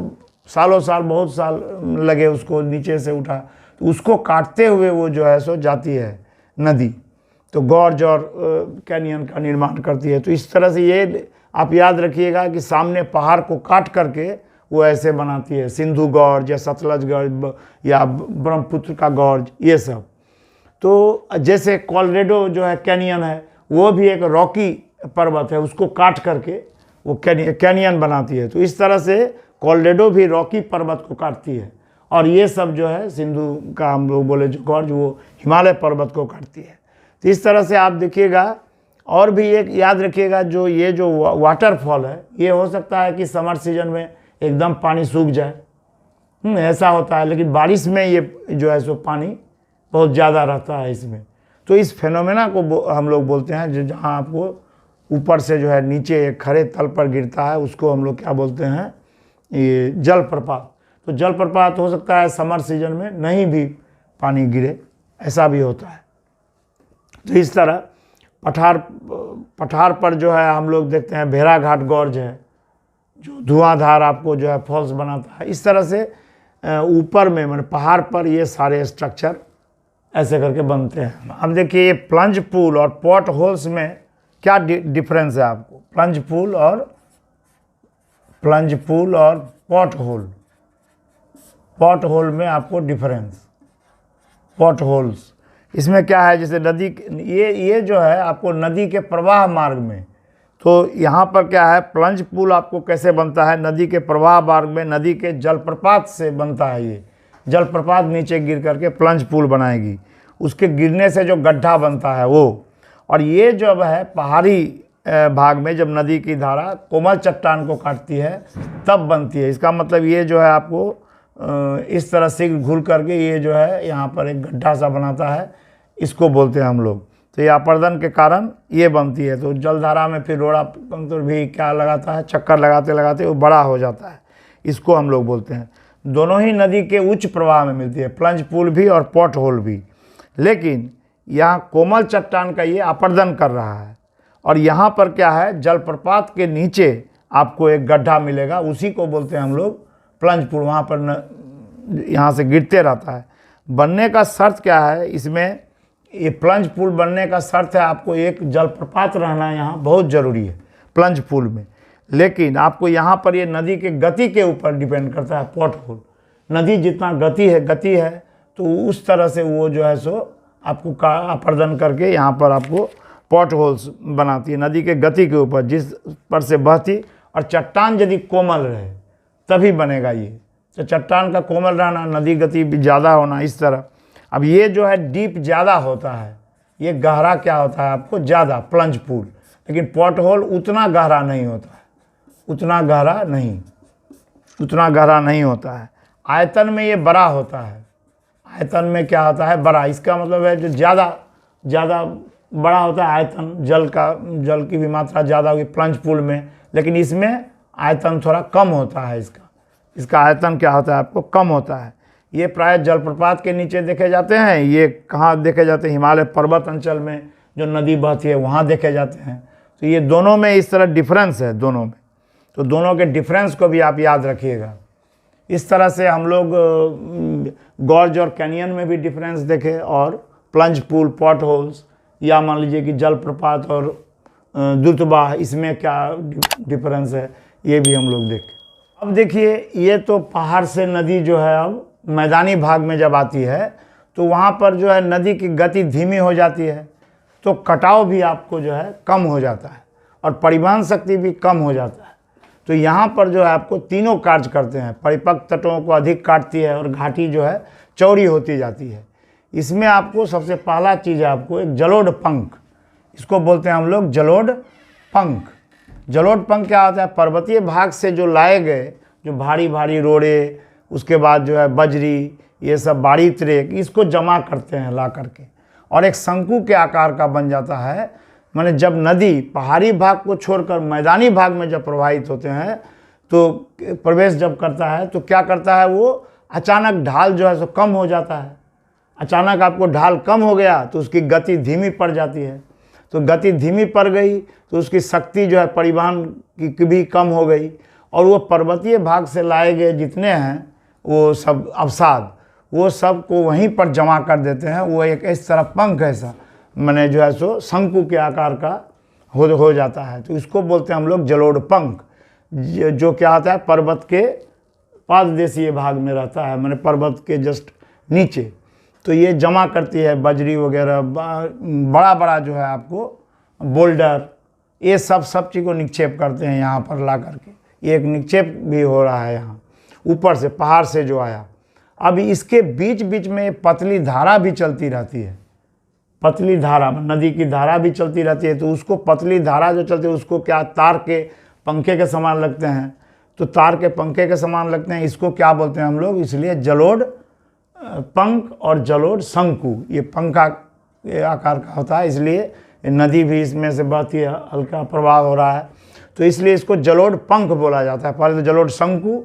सालों साल, बहुत साल लगे उसको नीचे से उठा, तो उसको काटते हुए वो जो है सो जाती है नदी, तो गॉर्ज और कैनियन का निर्माण करती है। तो इस तरह से ये आप याद रखिएगा कि सामने पहाड़ को काट करके वो ऐसे बनाती है, सिंधु गॉर्ज या सतलज गॉर्ज या ब्रह्मपुत्र का गॉर्ज, ये सब। तो जैसे कोलोराडो जो है कैनियन है, वो भी एक रॉकी पर्वत है, उसको काट करके वो कैनियन बनाती है। तो इस तरह से कोलोराडो भी रॉकी पर्वत को काटती है, और ये सब जो है सिंधु का हम लोग बोले जो गॉर्ज वो हिमालय पर्वत को काटती है। तो इस तरह से आप देखिएगा। और भी एक याद रखिएगा, जो ये जो वाटरफॉल है ये हो सकता है कि समर सीजन में एकदम पानी सूख जाए, ऐसा होता है, लेकिन बारिश में ये जो है सो पानी बहुत ज़्यादा रहता है इसमें। तो इस फेनोमेना को हम लोग बोलते हैं, जो जहाँ आपको ऊपर से जो है नीचे एक खड़े तल पर गिरता है, उसको हम लोग क्या बोलते हैं, ये जलप्रपात। तो जलप्रपात हो सकता है समर सीजन में नहीं भी पानी गिरे, ऐसा भी होता है। तो इस तरह पठार पर जो है हम लोग देखते हैं भेड़ाघाट गॉर्ज है, जो धुआंधार आपको जो है फॉल्स बनाता है। इस तरह से ऊपर में मैंने पहाड़ पर ये सारे स्ट्रक्चर ऐसे करके बनते हैं। अब देखिए ये प्लंज पूल और पॉट होल्स में क्या डिफरेंस है आपको, प्लंज पूल और पॉट होल में आपको डिफरेंस। पॉट होल्स इसमें क्या है, जैसे नदी ये जो है आपको नदी के प्रवाह मार्ग में, तो यहाँ पर क्या है प्लंज पूल आपको कैसे बनता है, नदी के प्रवाह मार्ग में नदी के जलप्रपात से बनता है। ये जलप्रपात नीचे गिर करके प्लंज पूल बनाएगी, उसके गिरने से जो गड्ढा बनता है वो। और ये जब है पहाड़ी भाग में जब नदी की धारा कोमल चट्टान को काटती है तब बनती है। इसका मतलब ये जो है आपको इस तरह से घुल करके ये जो है यहाँ पर एक गड्ढा सा बनाता है, इसको बोलते हैं हम लोग। तो ये अपर्दन के कारण ये बनती है। तो जलधारा में फिर रोड़ा पंक्चर भी क्या लगाता है, चक्कर लगाते लगाते वो बड़ा हो जाता है, इसको हम लोग बोलते हैं। दोनों ही नदी के उच्च प्रवाह में मिलती है, प्लंज पूल भी और पॉट होल भी। लेकिन यहाँ कोमल चट्टान का ये अपर्दन कर रहा है, और यहाँ पर क्या है जलप्रपात के नीचे आपको एक गड्ढा मिलेगा, उसी को बोलते हैं हम लोग प्लंज पूल। वहाँ पर यहाँ से गिरते रहता है। बनने का शर्त क्या है इसमें, ये प्लंज पूल बनने का शर्त है आपको एक जलप्रपात रहना यहाँ बहुत ज़रूरी है प्लंज पूल में। लेकिन आपको यहाँ पर ये नदी के गति के ऊपर डिपेंड करता है पॉट होल। नदी जितना गति है तो उस तरह से वो जो है सो आपको अपर्दन करके यहाँ पर आपको पॉट होल्स बनाती है, नदी के गति के ऊपर जिस पर से बहती। और चट्टान यदि कोमल रहे तभी बनेगा ये। तो चट्टान का कोमल रहना, नदी गति भी ज़्यादा होना, इस तरह। अब ये जो है डीप ज़्यादा होता है, ये गहरा क्या होता है आपको ज़्यादा, प्लंज पूल। लेकिन पॉट होल उतना गहरा नहीं होता है, उतना गहरा नहीं होता है। आयतन में ये बड़ा होता है, आयतन में क्या होता है बड़ा। इसका मतलब है जो ज़्यादा बड़ा होता है आयतन, जल की भी मात्रा ज़्यादा होगी प्लंज पूल में। लेकिन इसमें आयतन थोड़ा कम होता है, इसका आयतन क्या होता है आपको कम होता है। ये प्राय जलप्रपात के नीचे देखे जाते हैं। ये कहाँ देखे जाते हैं, हिमालय पर्वत अंचल में जो नदी बहती है वहाँ देखे जाते हैं। तो ये दोनों में इस तरह डिफरेंस है दोनों में। तो दोनों के डिफरेंस को भी आप याद रखिएगा। इस तरह से हम लोग गॉर्ज और कैनियन में भी डिफरेंस देखे, और प्लंज पूल, पॉट होल्स, या मान लीजिए कि जलप्रपात और द्रुतवाह, इसमें क्या डिफरेंस है ये भी हम लोग देखें। अब देखिए ये तो पहाड़ से नदी जो है अब मैदानी भाग में जब आती है तो वहाँ पर जो है नदी की गति धीमी हो जाती है, तो कटाव भी आपको जो है कम हो जाता है और परिवहन शक्ति भी कम हो जाता है। तो यहाँ पर जो है आपको तीनों कार्य करते हैं। परिपक्व तटों को अधिक काटती है और घाटी जो है चौड़ी होती जाती है। इसमें आपको सबसे पहला चीज़ है आपको एक जलोढ़ पंख, इसको बोलते हैं हम लोग जलोढ़ पंख। जलोढ़ पंख क्या होता है, पर्वतीय भाग से जो लाए गए जो भारी भारी रोड़े, उसके बाद जो है बजरी, ये सब बाड़ी त्रेक, इसको जमा करते हैं ला करके, और एक शंकु के आकार का बन जाता है। माने जब नदी पहाड़ी भाग को छोड़कर मैदानी भाग में जब प्रवाहित होते हैं तो प्रवेश जब करता है तो क्या करता है, वो अचानक ढाल जो है सो कम हो जाता है। अचानक आपको ढाल कम हो गया तो उसकी गति धीमी पड़ जाती है। तो गति धीमी पड़ गई तो उसकी शक्ति जो है परिवहन की भी कम हो गई, और वो पर्वतीय भाग से लाए गए जितने हैं वो सब अवसाद, वो सब को वहीं पर जमा कर देते हैं। वो एक इस तरह पंख ऐसा मैंने जो है सो शंकु के आकार का हो जाता है। तो इसको बोलते हैं हम लोग जलोढ़ पंख, जो क्या होता है पर्वत के पाददेशीय भाग में रहता है, मैंने पर्वत के जस्ट नीचे। तो ये जमा करती है बजरी वगैरह, बड़ा बड़ा जो है आपको बोल्डर, ये सब चीज़ को निक्षेप करते हैं यहाँ पर ला करके। ये एक निक्षेप भी हो रहा है यहाँ ऊपर से पहाड़ से जो आया। अब इसके बीच बीच में पतली धारा भी चलती रहती है, पतली धारा नदी की धारा भी चलती रहती है। तो उसको पतली धारा जो चलती है उसको क्या तार के पंखे के समान लगते हैं, तो तार के पंखे के समान लगते हैं। इसको क्या बोलते हैं हम लोग, इसलिए जलोढ़ पंख और जलोढ़ शंकु, ये पंखा आकार का होता है, इसलिए नदी भी इसमें से बहती है, हल्का प्रवाह हो रहा है, तो इसलिए इसको जलोढ़ पंख बोला जाता है। पहले तो जलोढ़ शंकु,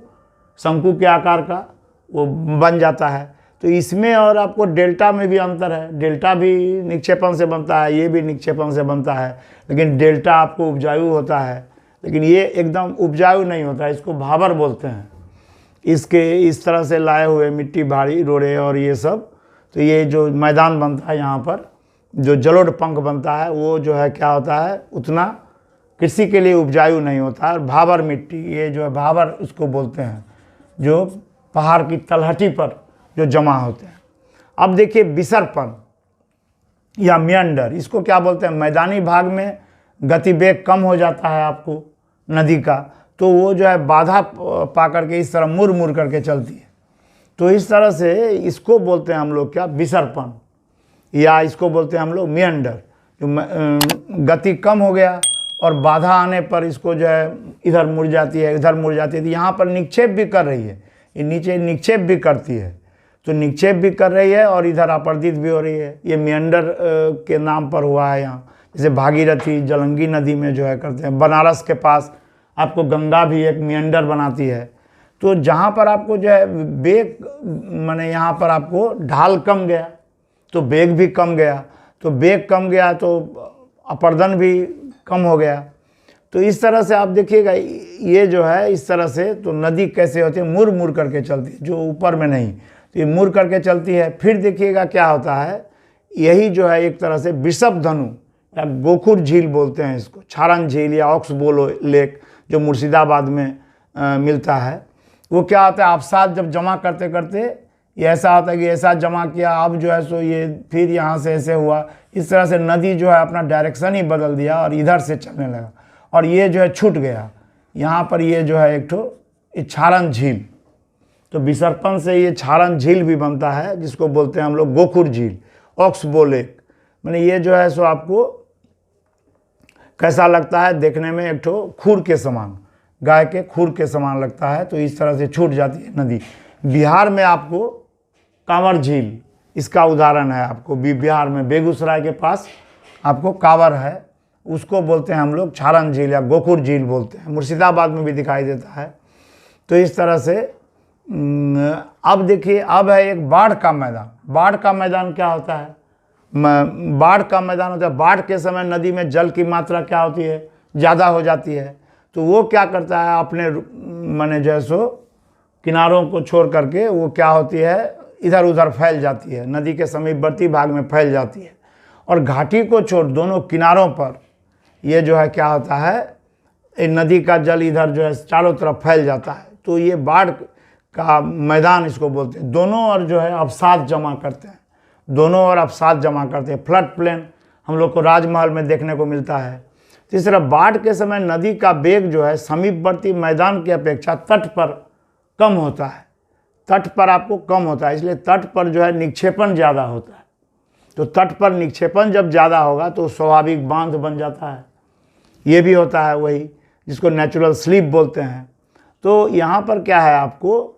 शंकु के आकार का वो बन जाता है। तो इसमें और आपको डेल्टा में भी अंतर है, डेल्टा भी निक्षेपण से बनता है, ये भी निक्षेपण से बनता है, लेकिन डेल्टा आपको उपजाऊ होता है, लेकिन ये एकदम उपजाऊ नहीं होता है, इसको भाबर बोलते हैं। इसके इस तरह से लाए हुए मिट्टी भारी रोड़े और ये सब, तो ये जो मैदान बनता है यहाँ पर जो जलोढ़ पंख बनता है वो जो है क्या होता है, उतना कृषि के लिए उपजाऊ नहीं होता है। भाबर मिट्टी, ये जो है भाबर उसको बोलते हैं, जो पहाड़ की तलहटी पर जो जमा होते हैं। अब देखिए विसर्पण या मियंडर, इसको क्या बोलते हैं, मैदानी भाग में गतिवेग कम हो जाता है आपको नदी का, तो वो जो है बाधा पा करके इस तरह मुड़ मुड़ करके चलती है। तो इस तरह से इसको बोलते हैं हम लोग क्या, विसर्पण, या इसको बोलते हैं हम लोग मियंडर। जो गति कम हो गया और बाधा आने पर इसको जो है इधर मुड़ जाती है, इधर मुड़ जाती है। तो यहाँ पर निक्षेप भी कर रही है, ये नीचे निक्षेप भी करती है, तो निक्षेप भी कर रही है और इधर अपरदित भी हो रही है। ये मियंडर के नाम पर हुआ है यहाँ, जैसे भागीरथी जलंगी नदी में जो है करते हैं। बनारस के पास आपको गंगा भी एक मियंडर बनाती है। तो जहाँ पर आपको जो है वेग, माने यहाँ पर आपको ढाल कम गया तो वेग भी कम गया, तो वेग कम गया तो अपर्दन भी कम हो गया। तो इस तरह से आप देखिएगा ये जो है इस तरह से, तो नदी कैसे होती है, मुड़ मुड़ करके चलती है, जो ऊपर में नहीं, तो ये मुड़ करके चलती है। फिर देखिएगा क्या होता है, यही जो है एक तरह से वृषभ धनु या गोखुर झील बोलते हैं इसको, छारन झील या ऑक्सबोलो लेक जो मुर्शिदाबाद में मिलता है। वो क्या होता है, अवसाद जब जमा करते करते ये ऐसा होता है कि ऐसा जमा किया, अब जो है सो ये फिर यहाँ से ऐसे हुआ, इस तरह से नदी जो है अपना डायरेक्शन ही बदल दिया और इधर से चलने लगा और ये जो है छूट गया। यहाँ पर ये जो है एक ठो छारन झील, तो विसर्पण से ये छारन झील भी बनता है, जिसको बोलते हैं हम लोग गोखुर झील, ऑक्सबो लेक। मैंने ये जो है सो आपको कैसा लगता है देखने में, एक ठो खुर के समान, गाय के खुर के समान लगता है। तो इस तरह से छूट जाती है नदी। बिहार में आपको कांवर झील इसका उदाहरण है, आपको बिहार में बेगूसराय के पास आपको कांवर है, उसको बोलते हैं हम लोग छारन झील या गोखुर झील बोलते हैं। मुर्शिदाबाद में भी दिखाई देता है। तो इस तरह से अब देखिए, अब है एक बाढ़ का मैदान। बाढ़ का मैदान क्या होता है, बाढ़ का मैदान होता है, बाढ़ के समय नदी में जल की मात्रा क्या होती है, ज़्यादा हो जाती है। तो वो क्या करता है, अपने माने जैसो किनारों को छोड़ करके वो क्या होती है, इधर उधर फैल जाती है, नदी के समीपवर्ती भाग में फैल जाती है। और घाटी को छोड़ दोनों किनारों पर ये जो है क्या होता है, नदी का जल इधर जो है चारों तरफ फैल जाता है। तो ये बाढ़ का मैदान इसको बोलते हैं। दोनों ओर जो है अवसाद जमा करते हैं, दोनों ओर अवसाद जमा करते हैं। फ्लड प्लेन हम लोग को राजमहल में देखने को मिलता है। तीसरा, बाढ़ के समय नदी का वेग जो है समीपवर्ती मैदान की अपेक्षा तट पर कम होता है, तट पर आपको कम होता है, इसलिए तट पर जो है निक्षेपण ज़्यादा होता है। तो तट पर निक्षेपण जब ज़्यादा होगा तो स्वाभाविक बांध बन जाता है, ये भी होता है वही जिसको नेचुरल स्लीप बोलते हैं। तो यहाँ पर क्या है, आपको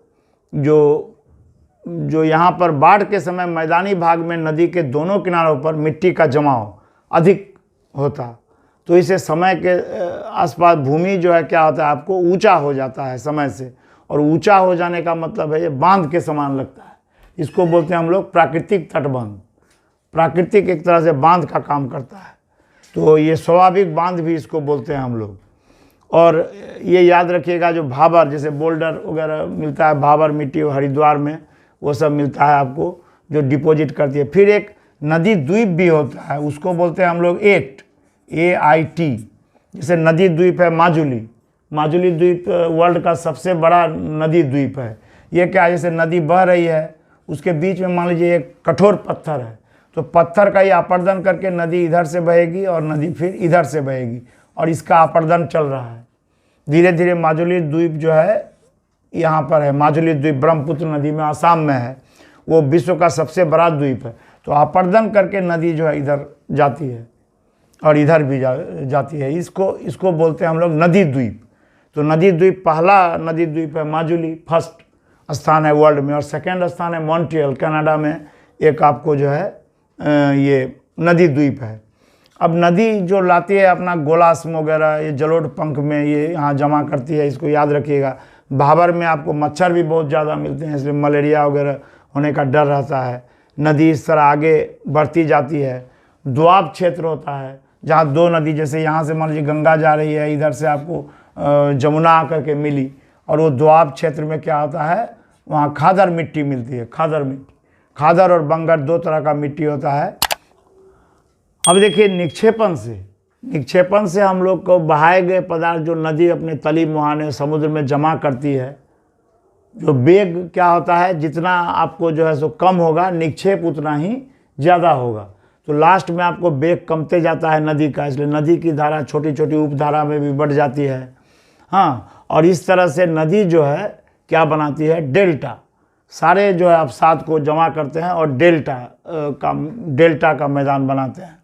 जो यहाँ पर बाढ़ के समय मैदानी भाग में नदी के दोनों किनारों पर मिट्टी का जमाव अधिक होता, तो इसे समय के आसपास भूमि जो है क्या होता है, आपको ऊंचा हो जाता है समय से, और ऊंचा हो जाने का मतलब है ये बांध के समान लगता है। इसको बोलते हैं हम लोग प्राकृतिक तटबंध। प्राकृतिक एक तरह से बांध का काम करता है, तो ये स्वाभाविक बांध भी इसको बोलते हैं हम लोग। और ये याद रखिएगा, जो भाबर जैसे बोल्डर वगैरह मिलता है, भाबर मिट्टी हरिद्वार में वो सब मिलता है आपको, जो डिपॉजिट करती है। फिर एक नदी द्वीप भी होता है, उसको बोलते हैं हम लोग AIT। जैसे नदी द्वीप है माजुली, माजुली द्वीप वर्ल्ड का सबसे बड़ा नदी द्वीप है। ये क्या है, जैसे नदी बह रही है, उसके बीच में मान लीजिए एक कठोर पत्थर है, तो पत्थर का ये अपर्दन करके नदी इधर से बहेगी और नदी फिर इधर से बहेगी, और इसका अपर्दन चल रहा है। धीरे धीरे माजुली द्वीप जो है यहाँ पर है। माजुली द्वीप ब्रह्मपुत्र नदी में आसाम में है, वो विश्व का सबसे बड़ा द्वीप है। तो आपर्दन करके नदी जो है इधर जाती है और इधर भी जाती है। इसको बोलते हैं हम लोग नदी द्वीप। तो नदी द्वीप, पहला नदी द्वीप है माजुली, फर्स्ट स्थान है वर्ल्ड में, और सेकेंड स्थान है मॉन्ट्रियल कनाडा में, एक आपको जो है ये नदी द्वीप है। अब नदी जो लाती है अपना गोलाश्म वगैरह, ये जलोढ़ पंख में ये यहाँ जमा करती है, इसको याद रखिएगा। भाबर में आपको मच्छर भी बहुत ज़्यादा मिलते हैं, इसलिए मलेरिया वगैरह होने का डर रहता है। नदी इस तरह आगे बढ़ती जाती है। दोआब क्षेत्र होता है जहाँ दो नदी, जैसे यहाँ से मान लीजिए गंगा जा रही है, इधर से आपको जमुना आकर के मिली, और वो दोआब क्षेत्र में क्या होता है, वहाँ खादर मिट्टी मिलती है। खादर मिट्टी, खादर और बंगर दो तरह का मिट्टी होता है। अब देखिए निक्षेपण से हम लोग को बहाए गए पदार्थ जो नदी अपने तली मुहाने समुद्र में जमा करती है, जो वेग क्या होता है, जितना आपको जो है सो कम होगा, निक्षेप उतना ही ज़्यादा होगा। तो लास्ट में आपको वेग कमते जाता है नदी का, इसलिए नदी की धारा छोटी छोटी उपधारा में भी बढ़ जाती है। हाँ, और इस तरह से नदी जो है क्या बनाती है, डेल्टा। सारे जो है अवसाद को जमा करते हैं और डेल्टा का मैदान बनाते हैं।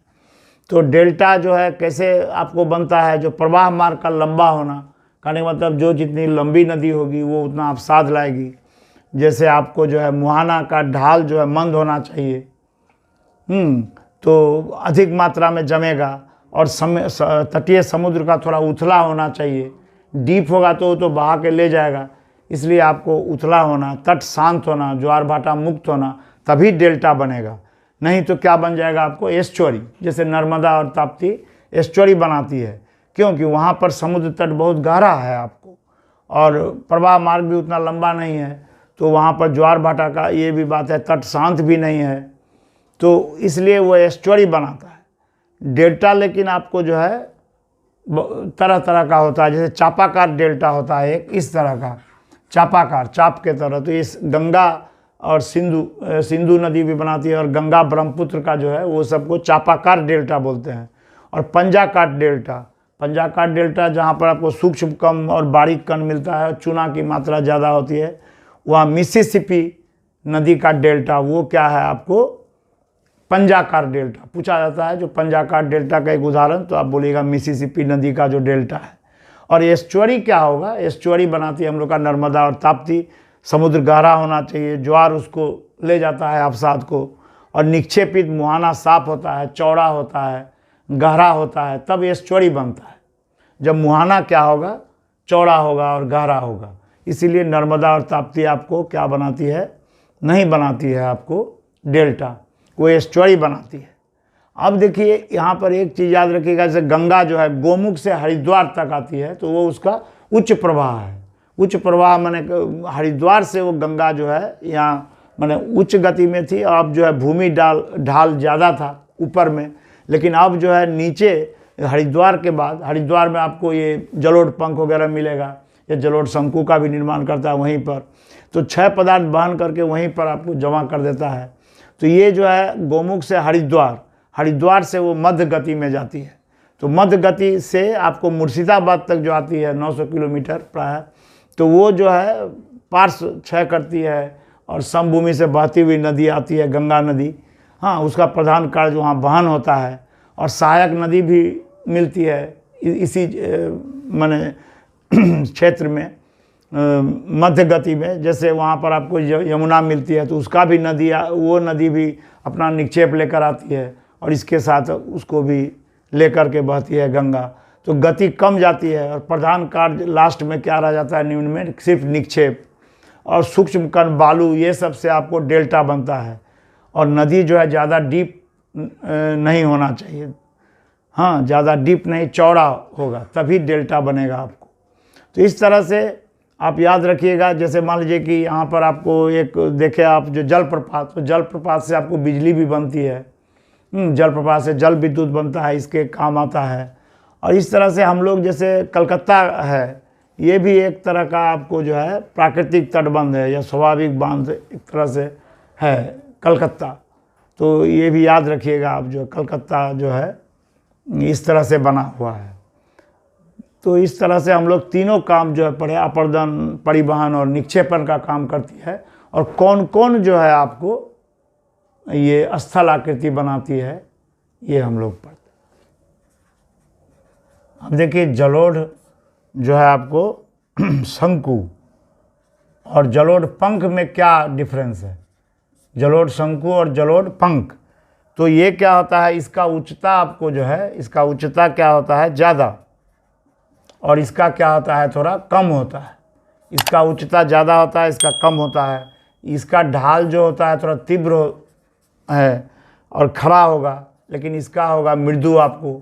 तो डेल्टा जो है कैसे आपको बनता है, जो प्रवाह मार्ग का लंबा होना, कहने का मतलब जो जितनी लंबी नदी होगी वो उतना अवसाद लाएगी। जैसे आपको जो है मुहाना का ढाल जो है मंद होना चाहिए, तो अधिक मात्रा में जमेगा, और तटीय समुद्र का थोड़ा उथला होना चाहिए। डीप होगा तो वो तो बहा के ले जाएगा, इसलिए आपको उथला होना, तट शांत होना, ज्वार भाटा मुक्त होना, तभी डेल्टा बनेगा। नहीं तो क्या बन जाएगा आपको, एस्चुअरी। जैसे नर्मदा और ताप्ती एस्चुअरी बनाती है, क्योंकि वहाँ पर समुद्र तट बहुत गहरा है आपको, और प्रवाह मार्ग भी उतना लंबा नहीं है, तो वहाँ पर ज्वार भाटा का ये भी बात है, तट शांत भी नहीं है, तो इसलिए वो एस्चुअरी बनाता है। डेल्टा लेकिन आपको जो है तरह तरह का होता है। जैसे चापाकार डेल्टा होता है एक, इस तरह का चापाकार, चाप के तरह। तो इस गंगा और सिंधु नदी भी बनाती है, और गंगा ब्रह्मपुत्र का जो है वो सबको चापाकार डेल्टा बोलते हैं। और पंजाकार डेल्टा जहाँ पर आपको सूक्ष्म कण और बारीक कण मिलता है, चूना की मात्रा ज़्यादा होती है, वहाँ मिसिसिपी नदी का डेल्टा, वो क्या है आपको, पंजाकार डेल्टा पूछा जाता है। जो पंजाकार डेल्टा का एक उदाहरण, तो आप बोलिएगा मिसिसिपी नदी का जो डेल्टा है। और एस्चुअरी क्या होगा, एस्चुअरी बनाती है हम लोग का नर्मदा और ताप्ती। समुद्र गहरा होना चाहिए, ज्वार उसको ले जाता है अवसाद को, और निक्षेपित मुहाना साफ होता है, चौड़ा होता है, गहरा होता है, तब एस्चुअरी बनता है। जब मुहाना क्या होगा, चौड़ा होगा और गहरा होगा। इसीलिए नर्मदा और ताप्ती आपको क्या बनाती है, नहीं बनाती है आपको डेल्टा, वो एस्चुअरी बनाती है। अब देखिए यहाँ पर एक चीज़ याद रखिएगा, जैसे गंगा जो है गोमुख से हरिद्वार तक आती है, तो वो उसका उच्च प्रवाह है। उच्च प्रवाह माने हरिद्वार से वो गंगा जो है यहाँ माने उच्च गति में थी, अब जो है भूमि ढाल ज़्यादा था ऊपर में, लेकिन अब जो है नीचे हरिद्वार के बाद, हरिद्वार में आपको ये जलोढ़ पंख वगैरह मिलेगा, ये जलोढ़ शंकु का भी निर्माण करता है वहीं पर। तो 6 पदार्थ बहन करके वहीं पर आपको जमा कर देता है। तो ये जो है गोमुख से हरिद्वार से वो मध्य गति में जाती है। तो मध्य गति से आपको मुर्शिदाबाद तक जो आती है 900 किलोमीटर प्राय, तो वो जो है पार्श्व क्षय करती है, और समभूमि से बहती हुई नदी आती है गंगा नदी। हाँ, उसका प्रधान कार्य वहाँ वहन होता है, और सहायक नदी भी मिलती है इसी माने क्षेत्र में मध्य गति में। जैसे वहाँ पर आपको यमुना मिलती है, तो उसका भी वो नदी भी अपना निक्षेप लेकर आती है, और इसके साथ उसको भी लेकर के बहती है गंगा। तो गति कम जाती है, और प्रधान कार्य लास्ट में क्या रह जाता है, निम्न में सिर्फ निक्षेप और सूक्ष्म कण बालू, ये सब से आपको डेल्टा बनता है। और नदी जो है ज़्यादा डीप नहीं होना चाहिए, हाँ ज़्यादा डीप नहीं, चौड़ा होगा तभी डेल्टा बनेगा आपको। तो इस तरह से आप याद रखिएगा। जैसे मान लीजिए कि यहाँ पर आपको एक देखे आप जो जलप्रपात, तो जलप्रपात से आपको बिजली भी बनती है, जलप्रपात से जल विद्युत बनता है, इसके काम आता है। और इस तरह से हम लोग, जैसे कलकत्ता है, ये भी एक तरह का आपको जो है प्राकृतिक तटबंध है, या स्वाभाविक बांध एक तरह से है कलकत्ता। तो ये भी याद रखिएगा आप, जो कलकत्ता जो है इस तरह से बना हुआ है। तो इस तरह से हम लोग तीनों काम जो है पढ़े, अपर्दन, परिवहन और निक्षेपण का काम करती है। और कौन कौन जो है आपको ये स्थल आकृति बनाती है, ये हम लोग पढ़ते हैं। अब देखिए जलोढ़ जो है आपको शंकु और जलोढ़ पंख में क्या डिफरेंस है, जलोढ़ शंकु और जलोढ़ पंख। तो ये क्या होता है, इसका उच्चता आपको जो है, इसका उच्चता क्या होता है ज़्यादा, और इसका क्या होता है थोड़ा कम होता है। इसका उच्चता ज़्यादा होता है, इसका कम होता है। इसका ढाल जो होता है थोड़ा तीव्र है और खड़ा होगा, लेकिन इसका होगा मृदु आपको।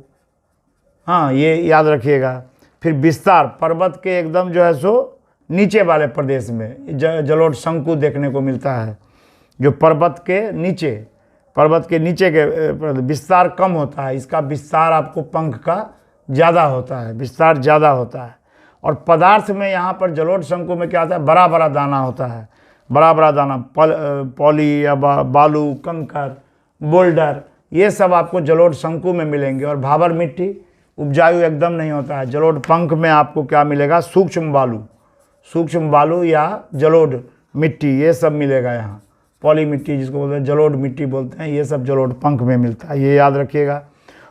हाँ, ये याद रखिएगा। फिर विस्तार, पर्वत के एकदम जो है सो नीचे वाले प्रदेश में जलोढ़ शंकु देखने को मिलता है, जो पर्वत के नीचे के विस्तार कम होता है। इसका विस्तार आपको पंख का ज़्यादा होता है, विस्तार ज़्यादा होता है। और पदार्थ में यहाँ पर जलोढ़ शंकु में क्या होता है, बड़ा बड़ा दाना होता है, बड़ा बड़ा दाना, पॉली या बालू, कंकर, बोल्डर, ये सब आपको जलोढ़ शंकु में मिलेंगे। और भाबर मिट्टी, उपजाऊ एकदम नहीं होता है। जलोढ़ पंख में आपको क्या मिलेगा, सूक्ष्म बालू या जलोढ़ मिट्टी, ये सब मिलेगा यहाँ। पॉली मिट्टी जिसको बोलते हैं, जलोढ़ मिट्टी बोलते हैं, ये सब जलोढ़ पंख में मिलता है, ये याद रखिएगा।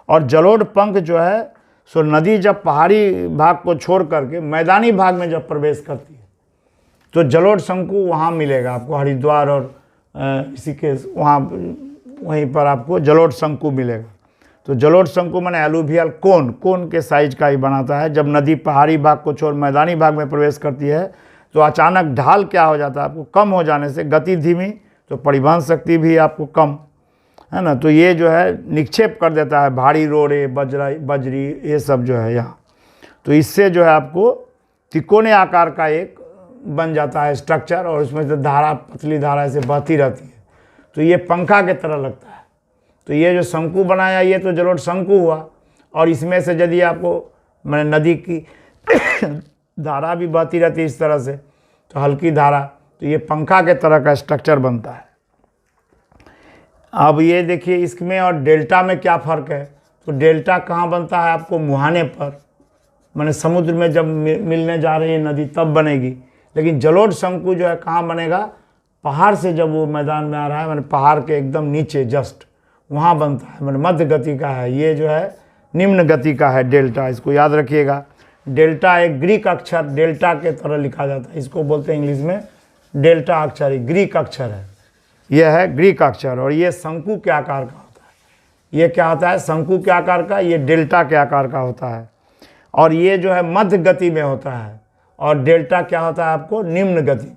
और जलोढ़ पंख जो है सो नदी जब पहाड़ी भाग को छोड़ करके मैदानी भाग में जब प्रवेश करती है तो जलोढ़ शंकु वहाँ मिलेगा आपको, हरिद्वार और इसी के वहीं पर आपको जलोढ़ शंकु मिलेगा। तो जलोढ़ शंकु माने एलुवियल कोन के साइज का ही बनाता है। जब नदी पहाड़ी भाग को छोड़ मैदानी भाग में प्रवेश करती है तो अचानक ढाल क्या हो जाता है आपको, कम हो जाने से गति धीमी, तो परिवहन शक्ति भी आपको कम, है ना। तो ये जो है निक्षेप कर देता है भारी रोड़े, बजरी, ये सब जो है यहाँ। तो इससे जो है आपको तिकोने आकार का एक बन जाता है स्ट्रक्चर, और उसमें से धारा, पतली धारा ऐसे बहती रहती है। तो ये पंखा के तरह लगता है। तो ये जो शंकु बनाया, ये तो जलोढ़ शंकु हुआ। और इसमें से यदि आपको मैंने नदी की धारा भी बहती रहती है इस तरह से, तो हल्की धारा, तो ये पंखा के तरह का स्ट्रक्चर बनता है। अब ये देखिए इसमें और डेल्टा में क्या फ़र्क है। तो डेल्टा कहाँ बनता है आपको, मुहाने पर, माने समुद्र में जब मिलने जा रही है नदी तब बनेगी। लेकिन जलोढ़ शंकु जो है कहाँ बनेगा, पहाड़ से जब वो मैदान में आ रहा है, माने पहाड़ के एकदम नीचे जस्ट वहाँ बनता है, माने मध्य गति का है। ये जो है निम्न गति का है डेल्टा, इसको याद रखिएगा। डेल्टा एक ग्रीक अक्षर डेल्टा के तरह लिखा जाता है, इसको बोलते हैं इंग्लिश में डेल्टा अक्षर, ही ग्रीक अक्षर है, यह है ग्रीक अक्षर। और ये शंकु के आकार का होता है। ये क्या होता है, शंकु के आकार का, ये डेल्टा के आकार का होता है। और ये जो है मध्य गति में होता है। और डेल्टा क्या होता है आपको, निम्न गति।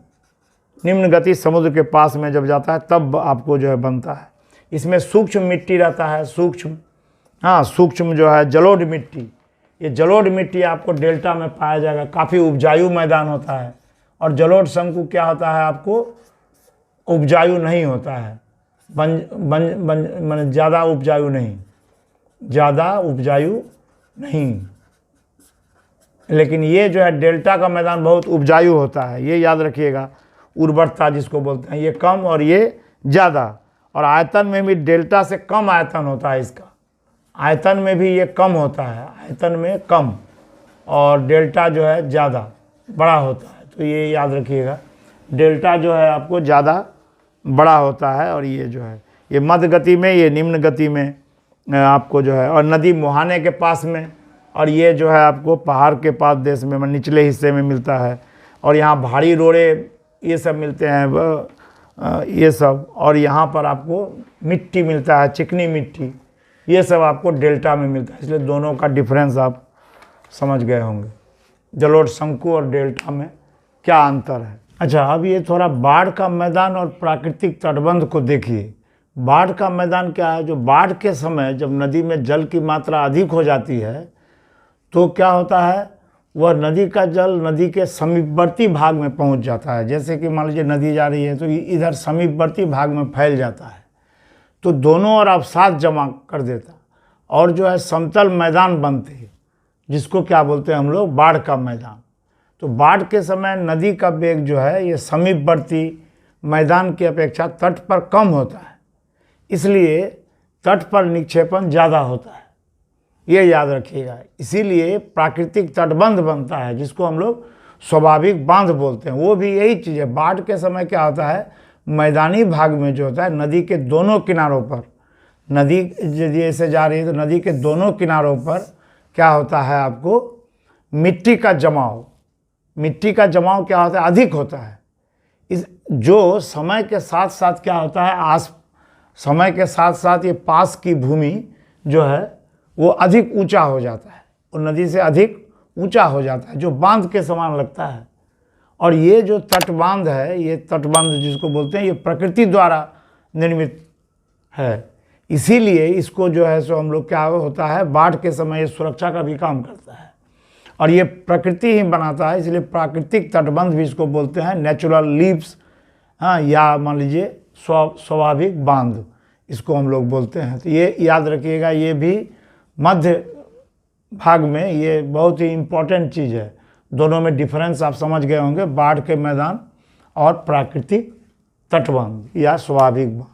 निम्न गति समुद्र के पास में जब जाता है तब आपको जो है बनता है। इसमें सूक्ष्म मिट्टी रहता है, सूक्ष्म जो है जलोढ़ मिट्टी। ये जलोढ़ मिट्टी आपको डेल्टा में पाया जाएगा, काफ़ी उपजाऊ मैदान होता है। और जलोढ़ शंकु क्या होता है आपको, उपजाऊ नहीं होता है, माने ज़्यादा उपजाऊ नहीं। लेकिन ये जो है डेल्टा का मैदान बहुत उपजाऊ होता है, ये याद रखिएगा। उर्वरता जिसको बोलते हैं, ये कम और ये ज़्यादा। और आयतन में भी डेल्टा से कम आयतन होता है इसका, आयतन में भी ये कम होता है, आयतन में कम, और डेल्टा जो है ज़्यादा बड़ा होता है। तो ये याद रखिएगा, डेल्टा जो है आपको ज़्यादा बड़ा होता है। और ये जो है ये मध्य गति में, ये निम्न गति में आपको जो है, और नदी मुहाने के पास में, और ये जो है आपको पहाड़ के पास देश में निचले हिस्से में मिलता है। और यहाँ भारी रोड़े ये सब मिलते हैं, ये सब। और यहाँ पर आपको मिट्टी मिलता है, चिकनी मिट्टी, ये सब आपको डेल्टा में मिलता है। इसलिए दोनों का डिफरेंस आप समझ गए होंगे, जलोढ़ शंकु और डेल्टा में क्या अंतर है। अच्छा, अब ये थोड़ा बाढ़ का मैदान और प्राकृतिक तटबंध को देखिए। बाढ़ का मैदान क्या है, जो बाढ़ के समय जब नदी में जल की मात्रा अधिक हो जाती है तो क्या होता है, वह नदी का जल नदी के समीपवर्ती भाग में पहुंच जाता है। जैसे कि मान लीजिए नदी जा रही है तो इधर समीपवर्ती भाग में फैल जाता है, तो दोनों ओर अवसाद जमा कर देता, और जो है समतल मैदान बनते हैं, जिसको क्या बोलते हैं हम लोग, बाढ़ का मैदान। तो बाढ़ के समय नदी का वेग जो है ये समीपवर्ती मैदान की अपेक्षा तट पर कम होता है, इसलिए तट पर निक्षेपण ज़्यादा होता है। ये याद रखिएगा। इसीलिए प्राकृतिक तटबंध बनता है जिसको हम लोग स्वाभाविक बांध बोलते हैं। वो भी यही चीज़ है। बाढ़ के समय क्या होता है, मैदानी भाग में जो होता है नदी के दोनों किनारों पर, नदी जैसे जा रही है तो नदी के दोनों किनारों पर क्या होता है, आपको मिट्टी का जमाव, मिट्टी का जमाव क्या होता है, अधिक होता है। इस जो समय के साथ साथ क्या होता है, समय के साथ साथ ये पास की भूमि जो है वो अधिक ऊंचा हो जाता है, और नदी से अधिक ऊंचा हो जाता है, जो बांध के समान लगता है। और ये जो तटबांध है, ये तटबंध जिसको बोलते हैं, ये प्रकृति द्वारा निर्मित है। इसीलिए इसको जो है सो हम लोग क्या होता है, बाढ़ के समय ये सुरक्षा का भी काम करता है, और ये प्रकृति ही बनाता है। इसलिए प्राकृतिक तटबंध भी इसको बोलते हैं, नेचुरल लीव्स, हाँ, या मान लीजिए स्वाभाविक बांध इसको हम लोग बोलते हैं। तो ये याद रखिएगा, ये भी मध्य भाग में ये बहुत ही इम्पोर्टेंट चीज़ है। दोनों में डिफरेंस आप समझ गए होंगे, बाढ़ के मैदान और प्राकृतिक तटबंध या स्वाभाविक बांध।